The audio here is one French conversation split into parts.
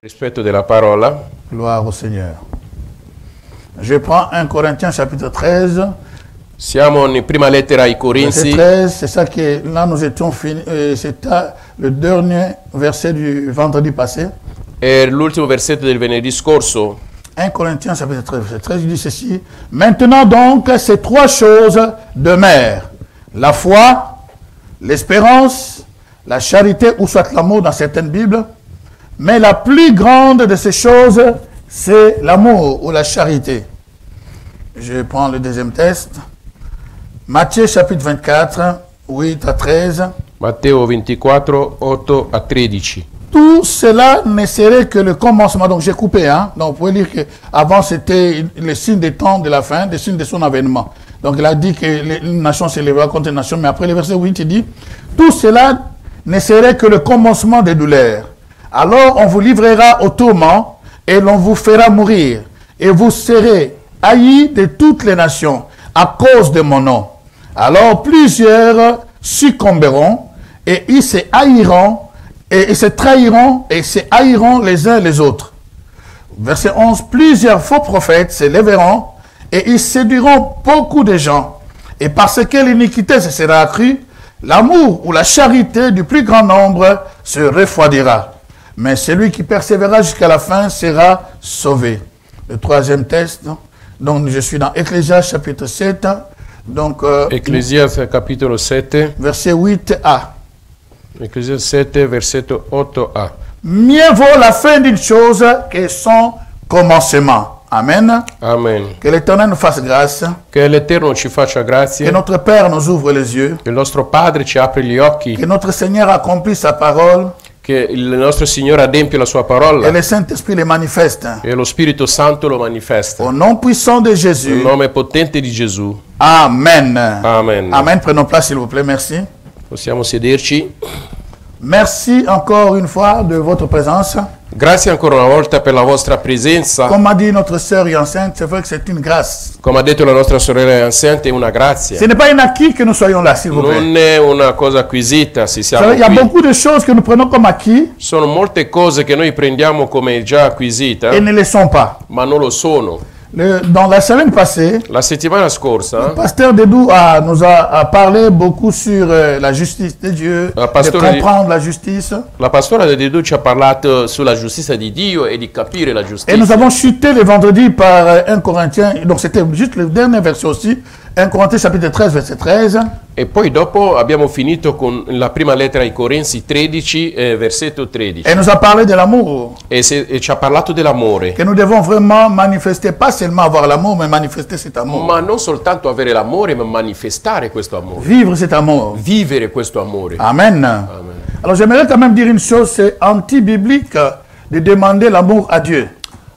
Rispetto della parola. Gloire au Seigneur. Je prends 1 Corinthiens chapitre 13. Siamo in prima lettera ai Corinzi. 13, c'est ça que là nous étions finis. C'était le dernier verset du vendredi passé. È l'ultimo versetto del venerdì scorso. 1 Corinthiens chapitre 13, verset 13 dit ceci. Maintenant donc, ces trois choses demeurent. La foi, l'espérance, la charité, ou soit l'amour dans certaines Bibles. Mais la plus grande de ces choses, c'est l'amour ou la charité. Je prends le deuxième texte. Matthieu chapitre 24, 8 à 13. Matteo 24, 8 à 13. Tout cela ne serait que le commencement. Donc j'ai coupé, hein. Donc vous pouvez lire qu'avant c'était le signe des temps de la fin, le signe de son avènement. Donc il a dit que une nation s'élèvera contre une nation, mais après le verset 8 il dit, tout cela ne serait que le commencement des douleurs. Alors on vous livrera au tourment et l'on vous fera mourir. Et vous serez haïs de toutes les nations à cause de mon nom. Alors plusieurs succomberont et ils se haïront et ils se trahiront et se haïront les uns les autres. Verset 11, plusieurs faux prophètes se lèveront et ils séduiront beaucoup de gens. Et parce que l'iniquité se sera accrue, l'amour ou la charité du plus grand nombre se refroidira. Mais celui qui persévérera jusqu'à la fin sera sauvé. Le troisième texte, donc je suis dans Ecclésiaste chapitre 7. Donc, Ecclésiaste capitolo 7. Verset 8a. Ecclésiaste 7, versetto 8a. Mieux vaut la fin d'une chose que son commencement. Amen. Amen. Que l'Éternel nous fasse grâce. Che l'Eterno ci faccia grazia. Que notre Père nous ouvre les yeux. Che il nostro Padre ci apre gli occhi. Que notre Seigneur accomplisse sa parole. Che il nostro Signore adempie la sua parola. Et le Saint-Esprit le manifeste. E lo Spirito Santo lo manifesta. Au nom puissant de Jésus. Nel nome potente di Gesù. Amen. Amen. Amen. Prenons place s'il vous plaît. Merci. Possiamo sederci. Merci encore une fois de votre présence. Grazie ancora una volta per la vostra presenza. Comme a dit notre sœur enceinte, c'est vrai que c'est une grâce. Come ha detto la nostra sorella anziana, è una grazia. Ce n'est pas un acquis que nous soyons là, s'il vous plaît. Non è una cosa acquisita, se siamo Il y a qui. beaucoup de choses que nous prenons comme acquis Sono molte cose che noi prendiamo come già acquisita, et ne le sont pas. ma non lo sono. Dans la semaine passée, La settimana scorsa, Pasteur Dedou nous a parlé beaucoup sur la justice de Dieu, de comprendre la justice. la pastora Dedù ci ha parlato sulla giustizia di Dio e di capire la giustizia. Et nous avons chuté le vendredi par 1 Corinthiens, donc c'était juste le dernier verset aussi, 1 Corinthiens chapitre 13, verset 13. E poi dopo abbiamo finito con la prima lettera ai Corinzi 13, versetto 13. Et nous a parlé de l'amour. E ci ha parlato dell'amore. Que nous devons vraiment manifester, pas seulement avoir l'amour, mais manifester cet amour. Ma non soltanto avere l'amore, ma manifestare questo amore. Vivre cet amour. Vivere questo amore. Amen. Amen. Alors j'aimerais quand même dire une chose, c'est anti-biblique de demander l'amour à Dieu.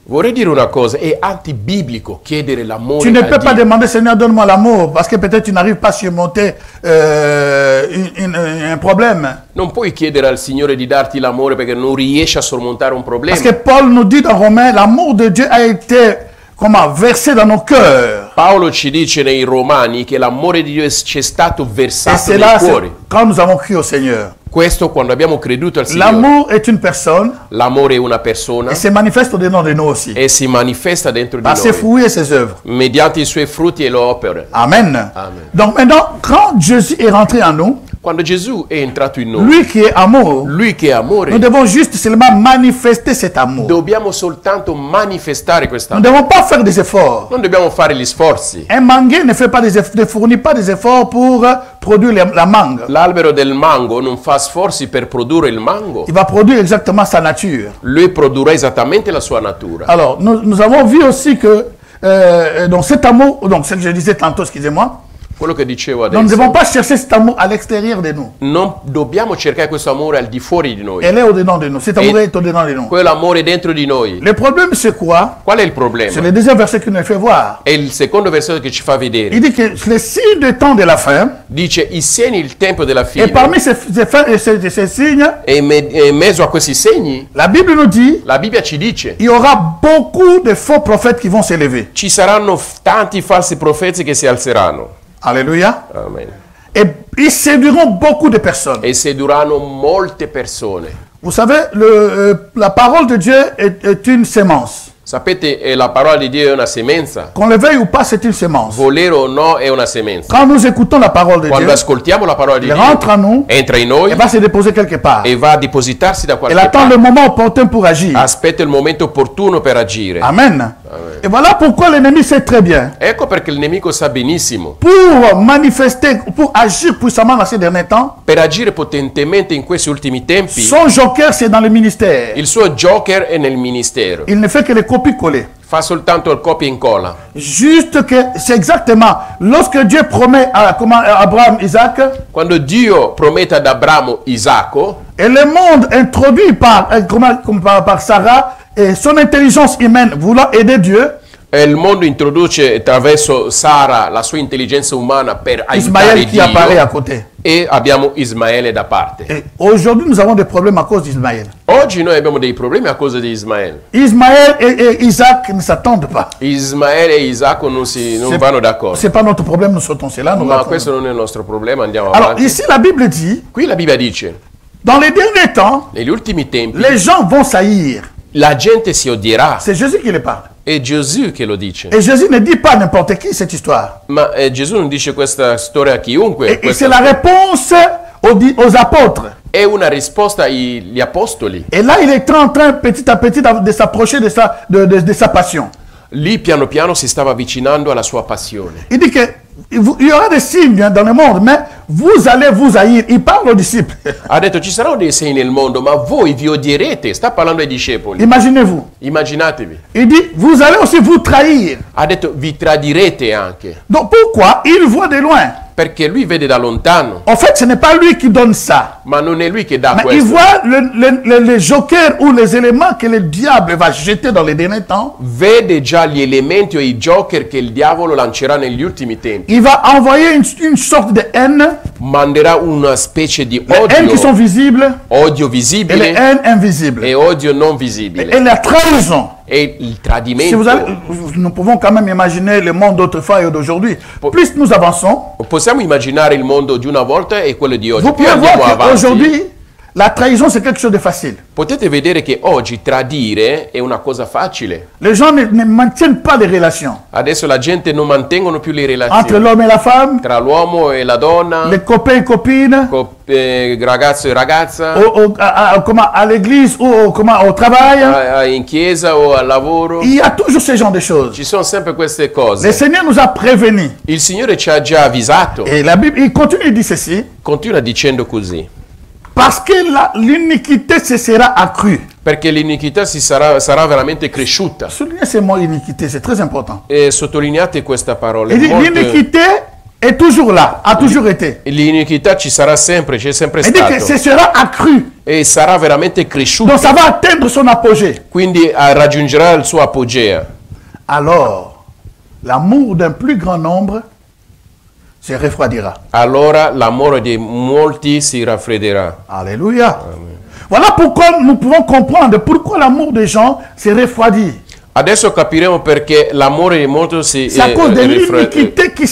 Vorrei dire una cosa, è antibiblico chiedere l'amore Tu ne a peux pas Dio. demander, Seigneur, donne-moi l'amour, parce que peut-être tu n'arrives pas à surmonter un problème. Non puoi chiedere al Signore di darti l'amore perché non riesci a sormontare un problema. Parce que Paul nous dit dans Romains, l'amour de Dieu a été, versé dans nos cœurs. Paolo ci dice nei Romani che l'amore di Dio ci è stato Et versato c'est nei là, cuori. quand nous avons cru au Seigneur. Questo quando abbiamo creduto al Signore. L'amour est une personne L'amore è una persona et se manifeste au-dedans de nous aussi. e si manifesta dentro di Par ses noi fruits et ses œuvres. mediante i suoi frutti e le opere. Amen. Amen. Donc maintenant, quand Jésus est rentré en nous, Quando Gesù è entrato in noi, lui qui est amour, lui che è amore, nous devons juste seulement manifester cet amour. dobbiamo soltanto manifestare questo Nous ne amore. devons pas faire des efforts. Non dobbiamo fare gli sforzi. Un manguier ne fournit pas des efforts pour produire la mangue. L'albero del mango non fa sforzi per produrre il mango. Il va produire exactement sa nature. Lui produrrà esattamente la sua natura. Alors, nous avons vu aussi que donc cet amour, donc ce que je disais tantôt, excusez-moi, Quello che dicevo donc nous ne adesso. devons pas chercher cet amour à l'extérieur de nous. Non dobbiamo cercare questo amore al di fuori di noi. Elle est au-dedans de nous. Cet amour est au-dedans de nous. Quell'amore è dentro di noi. Le problème, c'est quoi? Qual è il problema? C'est le deuxième verset qui nous fait voir. È il secondo versetto che ci fa vedere. Il dit que les signes du temps de la fin, Dice i segni, il tempo della et fine. parmi ces signes, E in mezzo a questi segni, la Bible nous dit la Bibbia ci dice, il y aura beaucoup de faux prophètes qui vont s'élever. ci saranno tanti falsi profeti che si alzeranno. Alléluia. Amen. Et ils séduiront beaucoup de personnes. E sedurranno molte persone. Vous savez, la parole de Dieu est une sémence. Sapete, la parola di Dio è una semenza. Qu'on le veuille ou pas, c'est une sémence. Volere o no è una semenza. Quand nous écoutons la parole de Quando Dieu, ascoltiamo la parola di elle Dio, rentre en nous entra in noi et va se déposer quelque part. e va a depositarsi da qualche Elle attend parte. le moment opportun pour agir. Aspetta il momento opportuno per agire. Amen. Et voilà pourquoi l'ennemi sait très bien. Ecco perché il nemico sa benissimo. Pour manifester, pour agir puissamment dans ces derniers temps, Per agire potentemente in questi ultimi tempi, son joker, c'est dans le ministère. il suo joker è nel ministero. Il ne fait que les copies-coller. Fa soltanto il copia e incolla. Juste que c'est exactement lorsque Dieu promet à Abraham, Isaac, Quando Dio promette ad Abramo Isacco, et le monde introduit par Sarah et son intelligence humaine voulant aider Dieu, e il mondo introduce attraverso Sara la sua intelligenza umana per aiutare Ismaël qui apparaît à Dio, côté. e abbiamo Ismaele da parte. Et aujourd'hui, nous avons des problèmes à cause d'Ismaël. Oggi noi abbiamo dei problemi a causa di Ismaele. Ismaël et Isaac ne s'attendent pas. Ismaele e Isacco non vanno d'accordo. C'est pas notre problème, nous sautons cela. Nous Ma rattrapons. questo non è il nostro problema, andiamo Alors avanti. ici, la Bible dit, Qui la Bibbia dice, dans les derniers temps, negli ultimi tempi les gens vont saillir. la gente si odierà. C'est Jésus qui le parle. È Gesù che lo dice. Et Jésus ne dit pas à n'importe qui cette histoire. Ma Gesù non dice questa storia a chiunque. Et questa c'est la réponse aux apôtres. è una risposta agli apostoli. Et là, il est en train petit à petit de s'approcher de sa passion. Lì piano piano si stava avvicinando alla sua passione. Il dit que il y aura des signes dans le monde, mais vous allez vous haïr. Il parle aux disciples. Ha detto ci saranno dei segni nel mondo, ma voi vi odierete. Sta parlando ai discepoli. Imaginez-vous. Immaginatevi. Il dit, vous allez aussi vous trahir. Ha detto vi tradirete anche. Donc pourquoi? Il voit de loin. Perché lui vede da lontano. En fait, ce n'est pas lui qui donne ça. Ma non è lui che dà Mais il questo. voit les jokers ou les éléments que le diable va jeter dans les derniers temps. Vede già gli elementi o i joker che il diavolo lancerà negli ultimi tempi. Il va envoyer une sorte de haine. Manderà una specie di Les haines qui sont odio, visibles odio et les visibile haines invisibles. e odio non Et visibile. la trahison. E il Si tradimento. vous allez, nous pouvons quand même imaginer le monde d'autrefois et d'aujourd'hui. Plus nous avançons, Possiamo immaginare il mondo di una volta e quello di oggi. vous Più pouvez andiamo voir avanti, qu'aujourd'hui, la trahison, c'est quelque chose de facile. potete vedere che oggi tradire è una cosa facile. Les gens ne maintiennent pas les relations Adesso la gente non mantengono più le entre relazioni l'homme et la femme, tra l'uomo e la donna, les copains et copines, ragazzo e ragazza, à l'église ou au travail. in chiesa o al lavoro. Il y a toujours ce genre de choses. Ci sono sempre queste Le cose. Seigneur nous a prévenus. Il Signore ci ha già avvisato. Et la Bible, il continue de dire ceci. Continua dicendo così. Parce que l'iniquité se sera accrue. Perché l'iniquità sarà veramente cresciuta. Soulignez ce mot iniquité, c'est très important. E sottolineate questa parola. Il dit l'iniquité est toujours là, a toujours été. L'iniquità ci sarà sempre, c'è sempre Il dit que ce stato. sera accru. E sarà veramente cresciuta. Donc ça va atteindre son apogée. Quindi raggiungerà il suo apogea. Alors, l'amour d'un plus grand nombre se refroidira. Allora l'amore di molti si raffredderà. Alléluia. Voilà pourquoi nous pouvons comprendre pourquoi l'amour des gens se refroidit. Adesso capiremo perché l'amore di molti si C'est à cause de raffredda. l'iniquité qui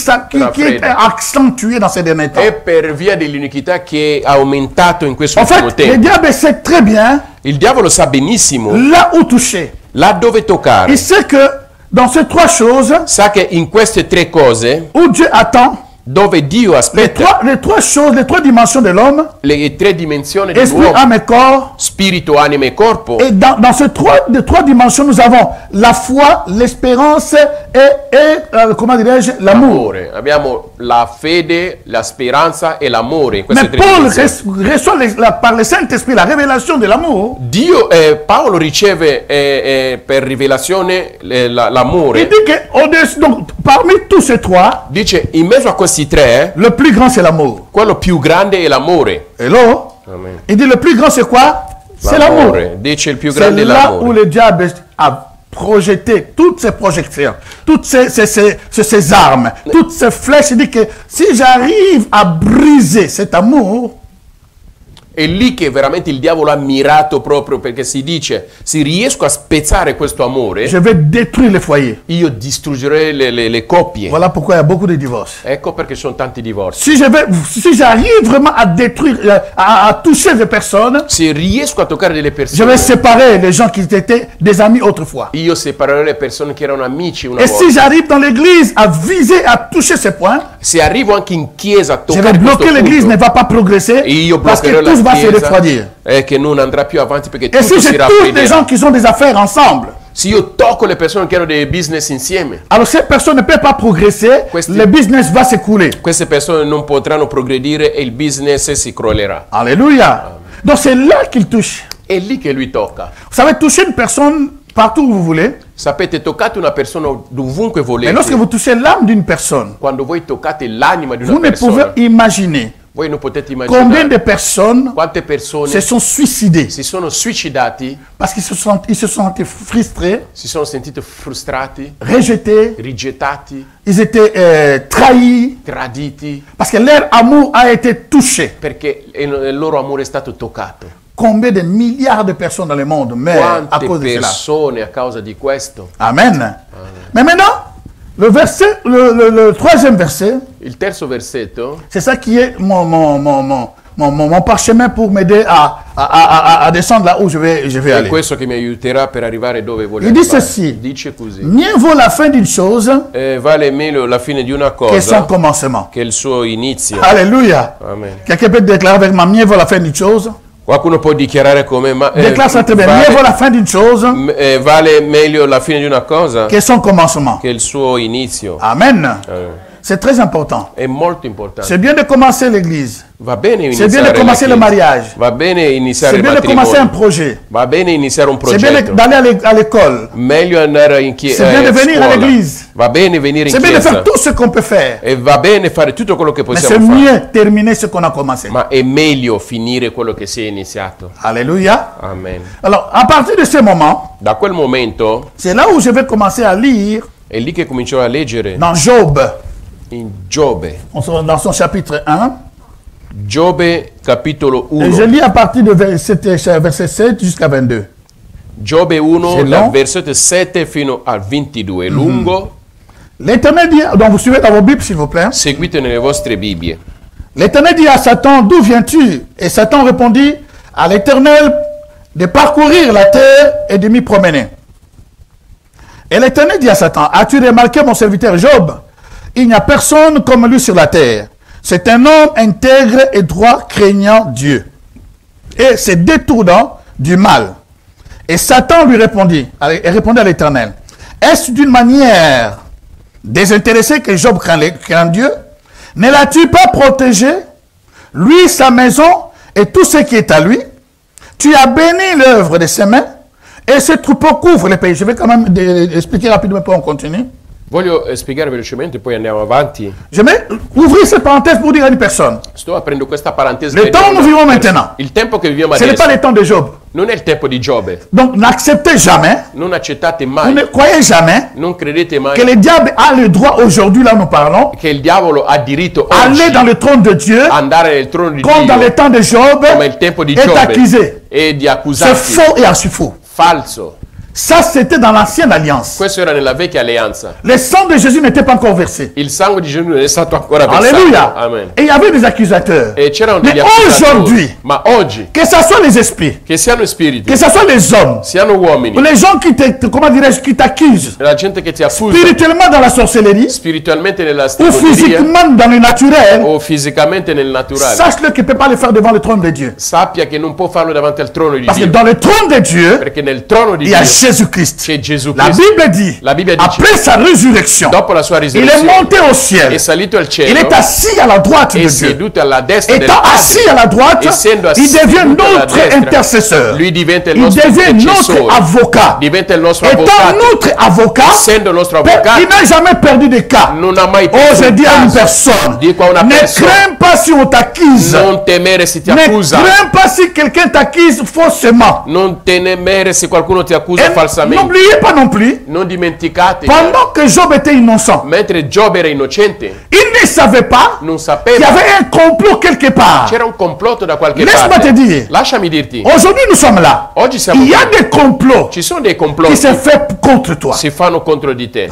est accentuée dans ces derniers temps. È per via dell'iniquità che è aumentato in questo En ultimo fait, le tempo. diable sait très bien Il diavolo sa benissimo là où toucher. là dove toccare. Il sait que dans ces trois choses Sa che in queste tre cose, où Dieu attend, dove Dio aspetta les trois choses, les trois dimensions de l'homme, le tre dimensioni esprit, dell'uomo, âme et corps. spirito, anima e corpo, Et dans ces trois dimensions, nous avons la foi, l'espérance et comment dirais-je, l'amour. l'amore. Abbiamo la fede, la speranza e l'amore in queste Mais tre Paul dimensioni. reçoit par le Saint-Esprit la révélation de l'amour. Paolo riceve per rivelazione Il l'amore. dit que donc, parmi tous ces trois, Dice in mezzo a questi tre, le plus grand c'est l'amour. quello più grande è l'amore. Hello? Amen. Il dit le plus grand c'est quoi? C'est l'amour. Dice il più C'est grande è là où l'amore. le diable a projeté toutes ses projections, toutes ces armes, toutes ces flèches. Il dit que si j'arrive à briser cet amour, È lì che veramente il diavolo ha mirato proprio, perché si dice, se riesco a spezzare questo amore, je vais détruire les foyers. io distruggerei le coppie. Voilà pourquoi il y a beaucoup de divorces. Ecco perché sono tanti divorzi. Si j'arrive vraiment à détruire, à toucher les personnes, Se riesco a toccare delle je vais persone, séparer les gens qui étaient des amis autrefois. io separerei le persone che erano amici una Et volta. si j'arrive dans l'église à viser, à toucher ces points, Se arrivo anche in chiesa a je vais toccare questo bloquer l'église, ne punto, va pas progresser io parce que bloccherò la tout va se chiesa, refroidir. che non andrà più avanti perché Et si tutto si je touche des gens raffredderà. qui ont des affaires ensemble, Se io tocco le persone che hanno dei business insieme, alors ces personnes ne peuvent pas progresser, Questi- le business va s'écouler. queste persone non potranno progredire e il business si crollerà. Alléluia. Donc c'est là qu'il touche. È lì che lui tocca. Vous savez, toucher une personne partout où vous voulez, Sapete, toccate una persona dovunque mais volete. lorsque vous touchez l'âme d'une personne, Quando voi toccate l'anima di una vous ne pouvez persona, imaginer voi non potete combien de immaginare personnes quante persone se sont suicidées si sono suicidati, parce qu'ils se sont sentis frustrés, si sono sentiti frustrati, rejetés, rigettati, ils étaient trahis traditi, parce que leur amour a été touché. perché il loro amore è stato toccato. Combien de milliards de personnes dans le monde meurent à Quante cause de cela. persone a causa di questo? Amen. Mais maintenant, le troisième verset, Il terzo versetto c'est ça qui est mon parchemin pour m'aider à descendre là où je vais è aller. questo che mi aiuterà per arrivare dove voglio Il dit arrivare. ceci. Dice così. Mieux vaut la fin d'une chose Vale meglio la fine di una que son cosa commencement. che il suo inizio. Alléluia. Amen. Quelqu'un peut déclarer avec moi, mieux vaut la fin d'une chose. Qualcuno può dichiarare come ma Déclare ça très bien. Mieux vaut la fin d'une chose vale meglio la fine di una cosa que son commencement. che il suo inizio. Amen. C'est très important. È molto importante. C'est bien de commencer l'église. Va bene C'est bien iniziare de commencer la le chiesa. mariage. Va bene iniziare C'est il bien de commencer un matrimonio. projet. Va bene iniziare un C'est bien progetto. d'aller à l'école. Meglio andare in chiesa. C'est bien de venir à l'église. Va bene venire in C'est bien de chiesa. faire tout ce qu'on peut faire. E va bene fare tutto quello che Mais c'est possiamo fare. mieux terminer ce qu'on a commencé. Ma è meglio finire quello che si è iniziato. Alléluia. Amen. Alors, à partir de ce moment, Da quel momento c'est là où je vais commencer à lire è lì che comincio a leggere dans Job, in Giobbe. dans son chapitre 1. Giobbe capitolo Et je 1. lis à partir de verset 7 jusqu'à 22. Giobbe 1 C'est dal long. versetto 7 fino al 22. È lungo. L'Éternel dit, donc vous suivez dans vos Bibles s'il vous plaît. Seguite nelle vostre Bibbie. L'Éternel dit à Satan, d'où viens-tu? Et Satan répondit à l'Éternel de parcourir la terre et de m'y promener. Et l'Éternel dit à Satan, as-tu remarqué mon serviteur Job? Il n'y a personne comme lui sur la terre. C'est un homme intègre et droit, craignant Dieu. Et se détournant du mal. Et Satan lui répondit à l'Éternel, est-ce d'une manière désintéressée que Job craint Dieu? Ne l'as-tu pas protégé, lui, sa maison et tout ce qui est à lui? Tu as béni l'œuvre de ses mains et ce troupeau couvre le pays. Je vais quand même expliquer rapidement pour on continue. Voglio spiegare velocemente, poi andiamo avanti. Je vais ouvrir cette parenthèse pour dire à une personne. Sto aprendo questa parentesi. Le per temps dire où nous vivons una maintenant, persona. Il tempo che viviamo ce n'est adesso pas le temps de Job. non è il tempo di Giobbe. Donc n'acceptez jamais, Non accettate vous mai, ne croyez jamais non credete mai que le diable a le droit aujourd'hui, là nous parlons, che il diavolo ha diritto aller oggi dans le trône de Dieu, andare nel trono di comme dans le Dio temps de Job, come il tempo di et Giobbe t'accuser. e di C'est accusarti. faux et archi-faux. Falso. Ça, c'était dans l'ancienne alliance. Questo era nella vecchia alleanza. Le sang de Jésus n'était pas encore versé. Il sangue di Gesù non è stato ancora versato. Alléluia. Amen. Et il y avait des accusateurs. E c'erano Mais degli accusatori. aujourd'hui, Ma oggi, que ce soit les esprits, che siano spiriti, que ce soit les hommes, siano uomini, les gens qui comment dirais-je, qui t'accusent, la gente che ti accusa spirituellement dans la sorcellerie, spiritualmente nella ou stregoneria physiquement dans le naturel, o fisicamente nel naturale, sache-le qu'il ne peut pas le faire devant le trône de Dieu. sappia che non può farlo davanti al trono di Parce que Dio, dans le trône de Dieu, perché nel trono di il y a Dio Jésus-Christ. c'è Gesù La Cristo. Bible dit, La Bibbia dice, après sa résurrection, dopo la sua il est risurrezione, monté au è ciel. salito al Il cielo, est assis à la droite de è Dieu. seduto alla destra del Étant assis à Padre. la droite, Essendo il devient seduto alla notre destra, intercesseur. lui diventa il Il nostro devient notre intercessore, avocat. diventa il nostro Étant avvocato. notre avocat, Essendo il nostro il avvocato, n'a jamais perdu de cas. non ha mai Oh, perso je un dis à une caso. personne, Dico a una ne persona, crains pas si on t'accuse. non temere se ti Ne accusa, crains pas si quelqu'un t'accuse faussement. non temere se qualcuno ti accusa Et falsamente. n'oubliez pas non plus, Non dimenticate, pendant que Job était innocent, mentre Giobbe era innocente, il ne savait pas non qu'il y sapeva, avait un complot quelque part. c'era un complotto da qualche Laisse-moi parte. te dire. Lasciami dirti, Aujourd'hui, nous sommes là. oggi siamo Il y a qui. des complots Ci sono dei qui complotti se fait contre toi. si fanno contro di te.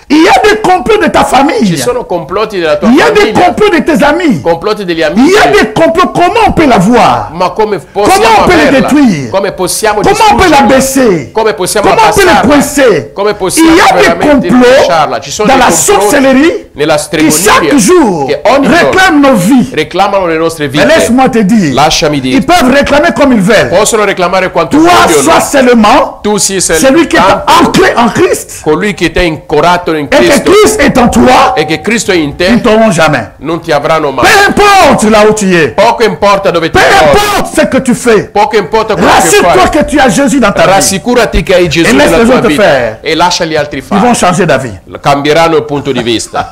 Il y a des complots de ta Ci famille. sono complotti della tua Il y a des famiglia, complots de tes amis. complotti degli Il amici. y a des complots. Comment on peut la voir? Ma come Comment possiamo on peut le averla? détruire? Come possiamo Comment on peut la distruggerla? baisser? Come possiamo Comment on peut le abbassarla? coincer? Come possiamo Il y a des veramente complots lasciarla? Ci sono dans dei la complotti sorcellerie nella qui chaque stregoneria jour che ogni giorno réclament nos vies. reclamano le nostre Mais vite. laisse-moi te dire, Lasciami ils dire, peuvent réclamer comme ils veulent. possono reclamare quanto Toi, sois vogliono. seulement Tu sii celui qui est soltanto ancré en Christ. colui che ti è incorato in Et que Cristo Christ est en toi, e che Cristo è in ils te, ne t'auront jamais. non ti avranno Peu mai. importe là où tu es. Poco importa dove ti Peu trovi, importe ce que tu fais. poco importa quello che Rassure-toi fai. que tu as Jésus dans ta vie. Rassicurati che hai Gesù E laisse nella les tua autres vita faire. e lascia gli altri Ils vont fare. changer d'avis. Cambieranno il punto di vista.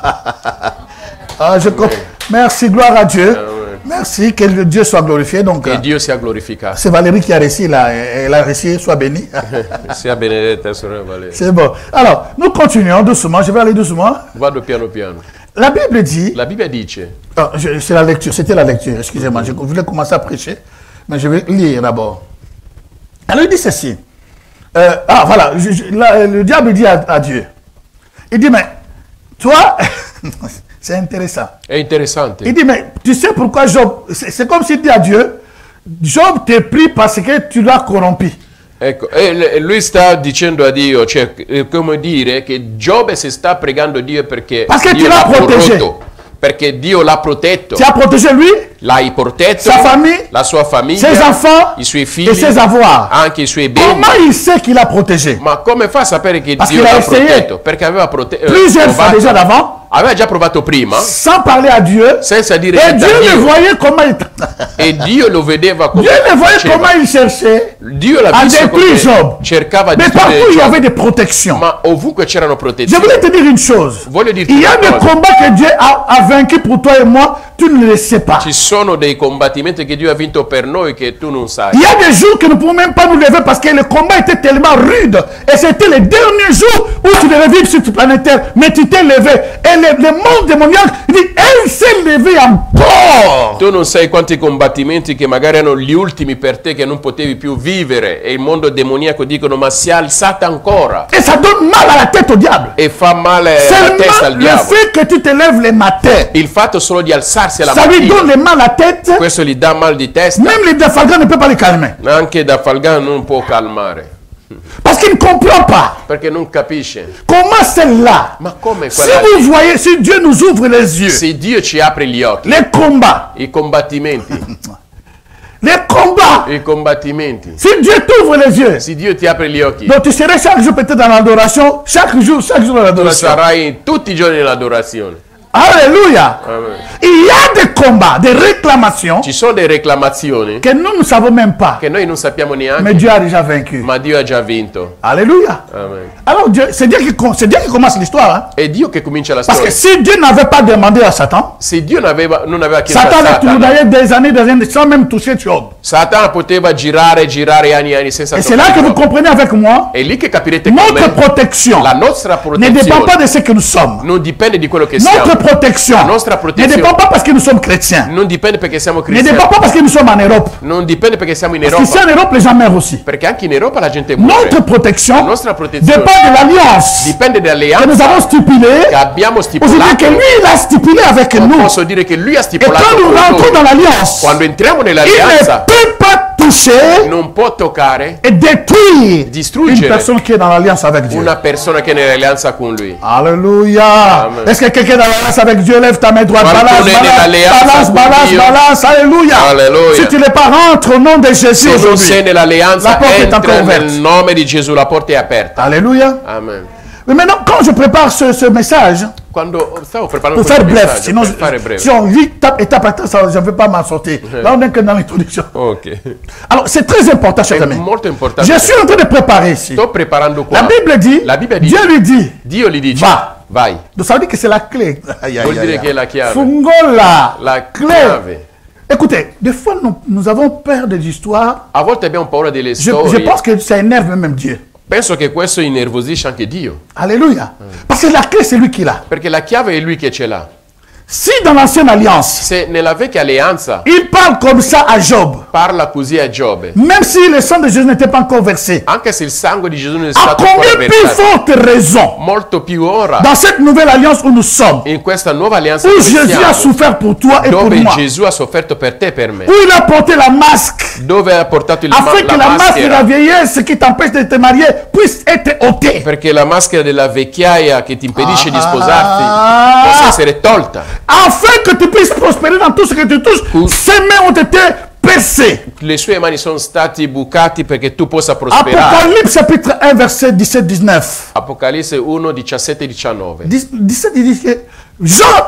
Ah, merci, gloire à Dieu. Merci, que le Dieu soit glorifié. Donc, Che Dio sia glorificato. c'est Valérie qui a réussi là. Elle a réussi, soit bénie. Sia benedetta, sorella Valeria. C'est bon. Alors, nous continuons doucement. Je vais aller doucement. Vado piano piano. La Bible dit, La Bibbia dice, c'est la lecture, c'était la lecture, excusez-moi, je voulais commencer à prêcher, mais je vais lire d'abord. Alors il dit ceci, voilà, le diable dit à Dieu, il dit, mais toi, c'est intéressant, è interessante. il dit, mais tu sais pourquoi Job, c'est comme s'il dit à Dieu, Job t'est pris parce que tu l'as corrompu. Ecco, e lui sta dicendo a Dio, cioè, come dire che Giobbe si sta pregando Dio perché Perché Dio ti l'ha l'ha protegge. corrotto, perché Dio l'ha protetto, Tu as protégé lui, l'hai protetto, sa famille, la sua famiglia, ses enfants i suoi et figli, ses avoirs. anche i suoi beni. Comment il sait qu'il a protégé? Ma come fa a sapere che Parce Dio qu'il a l'ha essayé protetto? Perché aveva Plusieurs fois déjà d'avant, aveva già provato prima, sans parler à Dieu, senza dire et niente Dieu a le Dio, voyait comment il... e Dio lo vedeva come Dieu le voyait faceva. comment il cherchait Dio l'ha à visto détruire come Job. cercava di Mais partout distruggere il y Giobbe. avait des protections. Ma ovunque c'erano Je protezioni. voulais te dire une chose. Voglio dirti Il y a una des cosa. combats que Dieu a vaincu pour toi et moi, tu ne le sais pas. Ci sono dei combattimenti che Dio ha vinto per noi che tu non sai. Il y a des jours que nous ne pouvons même pas nous lever parce que le combat était tellement rude. Et c'était les derniers jours où tu devais vivre sur cette planète Terre. Mais tu t'es levé. Et le monde démoniaque, il dit, elle s'est levée encore. Tu non sai quanti combattimenti che magari erano gli ultimi per te che non potevi più vivere e il mondo demoniaco dicono ma si è alzata ancora Et ça donne mal à la tête au diable. e fa male alla testa Seulement al le diavolo. fait que tu te lèves le matin, Il fatto solo di alzarsi alla ça lui mattina, donne le mal à la tête. questo gli dà mal di testa, Même les défalgants ne peuvent pas les calmer. anche da Falgano non può calmare, Parce qu'il ne comprend pas. perché non capisce. Comment celle-là, Ma come si quella vous lì? voyez, si Dieu nous ouvre les yeux, Se Dio ci apre gli occhi, les combats, i combattimenti, si Dieu t'ouvre les yeux, se Dio ti apre gli occhi, donc tu serais chaque jour peut-être dans l'adoration, chaque jour dans tu l'adoration. sarai tutti i giorni nell'adorazione. Alléluia. Amen. Il y a des combats, des réclamations Ci sono delle reclamazioni que nous ne savons même pas, che noi non sappiamo mais neanche, Dieu a déjà vaincu. ma Dio ha già vinto. Alléluia. Amen. Alors c'est Dieu qui commence l'histoire. Hein? È Dio che comincia la Parce que storia. si Dieu n'avait pas demandé à Satan, Se Dio non aveva chiesto a Satan a Satana, tourné des années sans même toucher Job. Satana poteva girare e anni e anni senza Et c'est là toccare que vous Giobbe. comprenez avec moi, È lì che capirete con notre me, protection la nostra ne dépend pas protezione de ce que nous sommes. non dipende di quello che siamo, Notre protection La nostra ne protezione dépend pas parce que nous sommes chrétiens. non dipende perché siamo Ne cristiani, dépend pas parce que nous sommes en Europe. non dipende perché siamo in Parce qu'ici Europa, en Europe, les gens meurent aussi. perché anche in Europa la gente muore. Notre protection La nostra protezione dépend de l'alliance dipende que nous dall'alleanza avons stipulée. che abbiamo Vous dites stipulato. que lui, il a stipulé avec nous. Posso dire che lui ha Et stipulato quand nous con rentrons dans noi. l'alliance, Quando entriamo il ne nell'alleanza peut pas toucher non può toccare, et détruire une distruggere personne qui est dans l'alliance avec Dieu. una persona che è nell'alleanza con lui. Alléluia. Amen. Est-ce que quelqu'un est dans l'alliance avec Dieu? Lève ta main droite. Qualcuno Balance, è nell'alleanza balance, con balance, Dio. balance. Alléluia. Alléluia. Si tu n'es pas, rentre au nom de Jésus Se non sei aujourd'hui. nell'alleanza, La porta è entra ancora nel ouverte. nome di Gesù, la porta è aperta. Alléluia. Amen. Mais maintenant, quand je prépare ce message, Quando stavo preparando pour faire questo bref, messaggio, sinon, per fare breve. si on lit étape par étape, je ne vais pas m'en sortir. Là, on n'est que dans l'introduction. Ok. Alors, c'est très important, chers È amis. molto importante. Je suis en train de préparer ici. Sto preparando qua. La Bible dit, La Bibbia dice, Dieu lui dit, Dio gli dice, va. vai. donc ça veut dire que c'est la clé. Aïe, aïe, Vuol aïe, dire aïe. che è la chiave. Fungola, La clé. chiave. Écoutez, des fois, nous avons peur des histoires. A volte abbiamo paura delle Je storie. pense que ça énerve même Dieu. Penso che questo innervosisce anche Dio. Alléluia. Parce que la clé, c'est lui qui l'a. Perché la chiave è lui che ce l'ha. Si dans l'ancienne alliance, Se nella vecchia alleanza il parle comme ça à Job, parla così a Giobbe, même si le sang de Jésus n'était pas encore versé, anche se il sangue di Gesù non è à stato ancora combien plus versato, forte raison, molto più ora, dans cette nouvelle alliance où nous sommes, in questa nuova alleanza où dove Jésus a siamo, souffert pour toi et pour dove moi, Gesù ha sofferto per te e per me, où il a porté la masque, dove ha portato afin que la la masque de la maschera, vieillesse qui t'empêche de te marier puisse être ôtée. perché la maschera della vecchiaia che ti impedisce di sposarti Ah. possa essere tolta, Afin que tu puisses prospérer dans tout ce que tu touches, ses mains ont été percées. le sue mani sono stati bucati perché tu possa prosperare. Apocalypse chapitre 1 verset 17-19. Apocalisse 1, 17 e 19. 17 il dit que Jean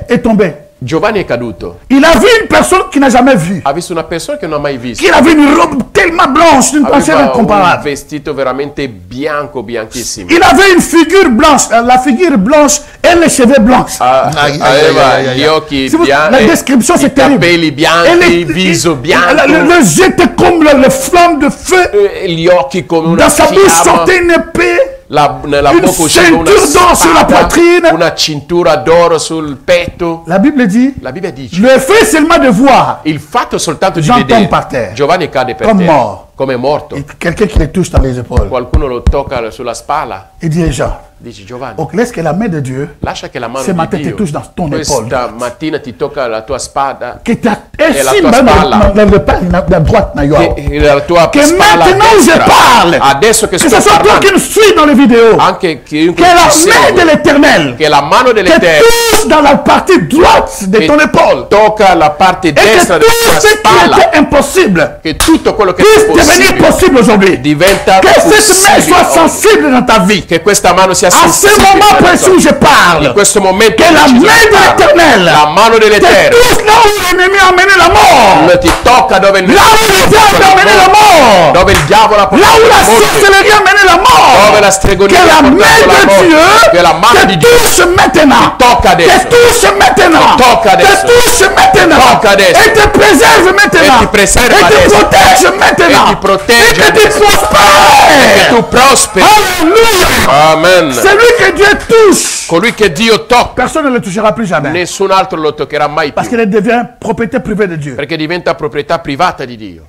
est tombé. Giovanni è caduto, Il a vu une personne qu'il n'a jamais vue. ha visto una persona che non ha mai visto. Il avait une robe tellement blanche, une chair Aveva un incomparable. vestito veramente bianco, bianchissimo. Il avait une figure blanche, la figure blanche et les cheveux blancs. Aveva gli occhi Si vous- la bianchi, description i c'est terrible. capelli Et bianchi, il viso bianco, les yeux étaient comme les flammes de feu. gli occhi come una Dans sa bouche fiamma. sortait une épée. Nella Une bocca usciva una ceinture d'or sulla spada, poitrine. una cintura d'oro sul petto. La Bible dit, La Bibbia dice, le fait seulement de voir il fatto soltanto di Jean tombe vedere, par terre. Giovanni cade per Comme terra, mort. come morto. quelqu'un qui le touche dans les épaules. Qualcuno lo tocca sulla spalla, Il dit, Jean, dice Giovanni, donc laisse que la main de Dieu, lascia che la mano ce di matin te Dio touche dans ton épaule. questa mattina ti tocca la tua spada, Que tu as Et la ainsi tua même spalla. dans le pas de la droite, e la tua que spalla a maintenant je destra. parle, Adesso che que sto ce soit toi parlando, qui me suis dans les vidéos, anche chiunque que la ci main de segue, l'éternel che la mano te dell'Eterno touche dans la partie droite de che ton épaule. tocca la parte Et destra que della tout tua ce qui spalla, était impossible che tutto quello che è puisse devenir possibile possible aujourd'hui. diventa Que cette main soit possibile, sensible dans ta vie. che questa mano sia À ce sensibile moment nella précis tua où je vita. parle, In questo momento que la preciso main che de parlo, l'éternel la mano te dell'Eterno touche là où l'ennemi a mené la mort. ti tocca dove il Là où le diable a mené la mort. dove il diavolo ha Là où la portato la morte, sorcellerie a mené la mort. dove la Que stregoneria la ha main portato la de morte, che la mano Dieu di te Dio touche maintenant. tocca Te adesso, touche maintenant. Ti tocca adesso. Te touche maintenant. Tocca adesso. Et te préserve maintenant. E ti preserva Et te adesso. protège maintenant. E ti protegge Et que tu adesso. che prospères. tu prosperi. Alléluia. Amen. Celui que Dieu touche, Colui che Dio tocca, personne ne le touchera plus jamais. nessun altro lo toccherà mai Parce più, qu'il devient propriété privée de Dieu. perché diventa proprietà privata di Dio.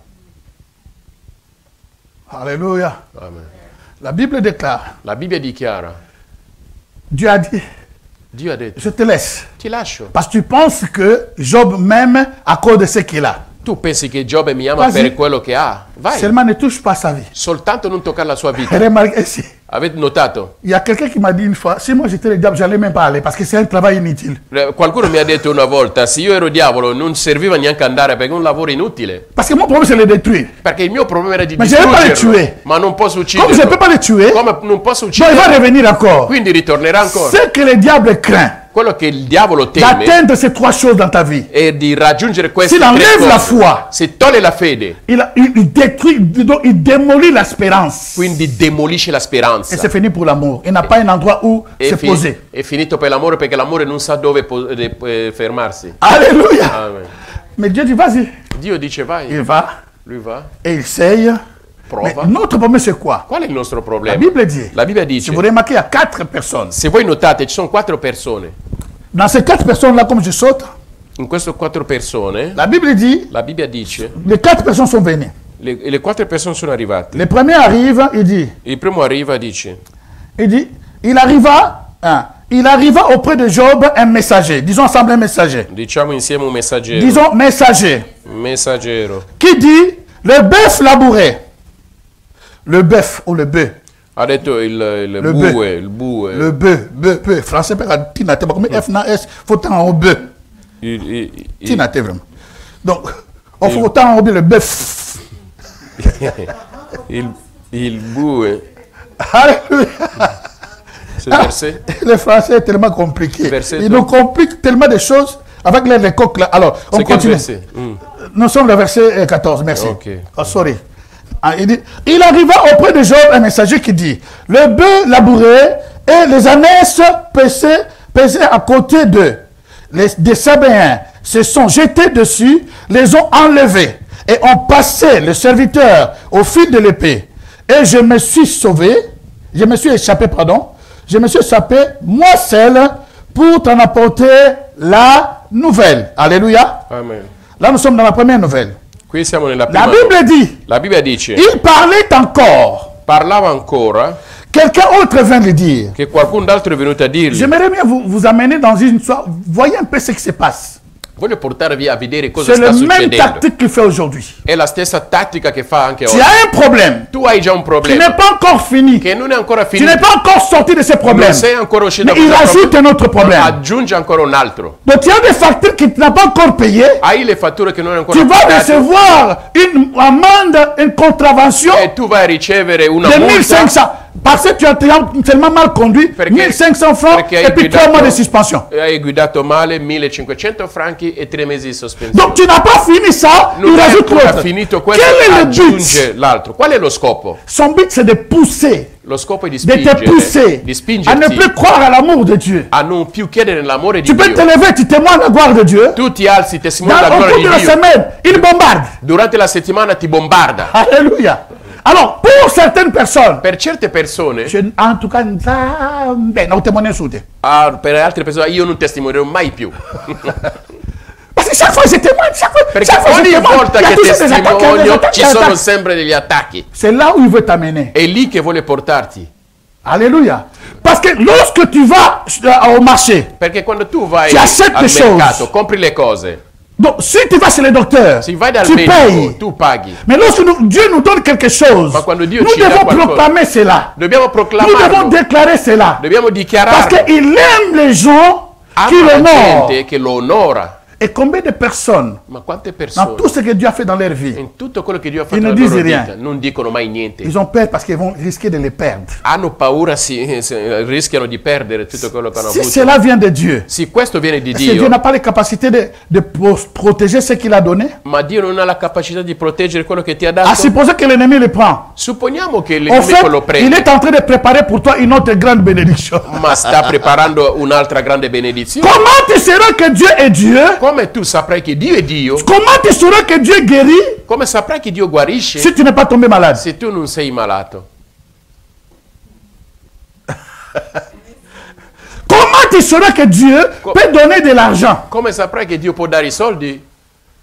Alléluia. Amen. La Bible déclare, La Bibbia dichiara, Dieu a dit, Dio ha detto, je te laisse. ti lascio. Parce que tu penses que Job m'aime à cause de ce qu'il a. Tu pensi che Giobbe mi ama Quasi. per quello che ha? Vai, Seulement ne touche pas sa vie. soltanto non toccare la sua vita. Remarquez ici. Avete notato? Il y a quelqu'un qui m'a dit une fois, si moi j'étais le diable, j'allais même pas aller parce que c'est un travail inutile. Qualcuno mi ha detto una volta, se io ero diavolo non serviva neanche andare perché è un lavoro inutile. Parce que mon problème c'est de le détruire. Perché il mio problema era di Ma je vais pas le distruggerlo, tuer. ma non posso Comme je ne peux ucciderlo. pas le tuer, Come non posso donc il va ucciderlo, revenir encore. quindi ritornerà ancora. Ce que le diable craint, Quello che il diavolo teme d'atteindre ces trois choses dans ta vie. è di raggiungere queste S'il tre enlève la cose. foi, Se toglie la fede, il détruit, donc il démolit l'espérance. quindi demolisce la Et speranza. c'est fini pour l'amour. Il n'a pas un endroit où se poser. È finito per l'amore perché l'amore non sa dove fermarsi. Alléluia. Amen. Mais Dieu dit, vas-y. Dio dice vai, Il va lui va, et il essaye. Mais prova. notre problème c'est quoi? Qual è il nostro La problema? Bible dit, La Bibbia si dice, vous remarquez, il y a 4 personnes. se voi notate ci sono 4 persone. Dans ces 4 personnes-là, comme je saute, In queste 4 persone, la Bible dit, la Bibbia dice, les 4 personnes sont venues. le 4 persone sono arrivate. Le premier arrive, il dit, Il primo arriva e dice, il arriva auprès de Job un messager, disons ensemble un messager, diciamo insieme un messaggero, disons messager, un messaggero, qui dit, le bœuf labouré, le bœuf ou le bœuf, ha detto il Le bue, bœuf. il bue, le bœuf, français, comme F na S, faut tant en bœuf, tinate vraiment. Donc, on faut autant en le bœuf. il bue. Alléluia. Ce verset, Le français est tellement compliqué. Verset Il nous complique tellement de choses avec les coques là. Alors, on c'est quel continue. verset? Nous sommes le verset 14, merci. Ok. Oh, sorry. Ah, il arriva auprès de Job un messager qui dit, le bœuf labouré et les ânesses pesaient à côté d'eux. des Sabéens se sont jetés dessus, les ont enlevés et ont passé le serviteur au fil de l'épée. Et je me suis sauvé, je me suis échappé, moi seul, pour t'en apporter la nouvelle. Alléluia. Amen. Là, nous sommes dans la première nouvelle. Qui siamo nella prima La Bible dit, La Bibbia dice, il parlait encore. parlava ancora, Quelqu'un autre vient de dire. che qualcun altro è venuto a dirgli. J'aimerais bien vous amener dans une histoire. Voyez un peu ce qui se passe. Voglio portarvi a vedere cosa C'est sta la même succedendo. tactique qu'il fait aujourd'hui. È la stessa tattica che fa anche Tu oggi. as un problème Tu hai già un qui problema n'est pas encore fini. che non è ancora Tu finito. n'es pas encore sorti de ce problème. Non sei ancora uscito Mais il questo ajoute problema. un autre problème. Aggiunge ancora un altro. Donc tu as des factures que tu n'as pas encore payées. Hai le fatture che non hai ancora Tu vas pagate recevoir une amende, une contravention e tu vai a ricevere una de multa 1500. Parce que tu as tellement mal conduit, perché, 1500 francs perché et puis 3 mois de suspension. Hai guidato male, 1500 franchi e 3 mesi di sospensione. Donc tu n'as pas fini ça, Non il hai rajoute ancora l'autre. finito questo, Quel est le aggiunge but? l'altro. Qual è lo scopo? Son but c'est de pousser, Lo scopo è di de te pousser spingere, di à ne spingerti plus croire à l'amour de Dieu. a non più chiedere l'amore di Tu peux te Dio. lever, tu témoignes la gloire de Dieu. Tu ti alzi, testimoni la Au gloria cours de di la Dio. semaine, il bombarde. Durante la settimana ti bombarda. Alléluia. Alors, pour certaines personnes, Per certe persone, en tout cas, non témoigner sous te. per altre persone, io non testimonierò mai più. Parce que chaque fois, je témoigne, Perché chaque fois, je ogni témoigne. volta Il y a che toujours des attaques, il y a des testimonio attaques, ci il y a des sono attaques. sempre degli attacchi. C'est là où il veut t'amener. È lì che vuole portarti. Alléluia. Parce que lorsque tu vas au marché, Perché quando tu vai Tu achètes al des mercato, choses. compri le cose. donc si tu vas chez le docteur, Se vai dal tu medico, payes. tu paghi. Mais lorsque Dieu nous donne quelque chose, Ma quando Dio nous ci dà devons qualcosa, proclamer cela. Dobbiamo Nous devons proclamarlo. déclarer cela. Dobbiamo Parce dichiararlo. qu'il aime les gens qui Ama la l'honorent. gente che lo onora. Et combien de personnes, Ma quante dans persone tout ce que Dieu a fait dans leur vie, in tutto quello che Dio ha fatto Ils ne nella loro disent vita rien. non dicono mai niente. ils ont peur parce qu'ils vont risquer de les perdre. Hanno paura, rischiano di perdere tutto quello che hanno Si avuto. cela vient de Dieu, Se questo viene di est-ce que Dieu Dio, n'a pas les capacités de protéger ce qu'il a donné? ma Dio non ha la capacità di proteggere quello che ti ha À dato? supposer que l'ennemi le prend. Supponiamo che En fait, l'Inimico lo il prende, est en train de préparer pour toi une autre grande bénédiction. ma sta preparando un'altra grande benedizione. Comment tu sauras que Dieu est Dieu? Come tu saprai che Dio è Dio? Comment tu sauras que Dieu guérit Come saprai che Dio guarisce si tu n'es pas tombé malade? se tu non sei malato? Comment tu sauras que Dieu peut donner de l'argent? Come saprai che Dio può dare i soldi?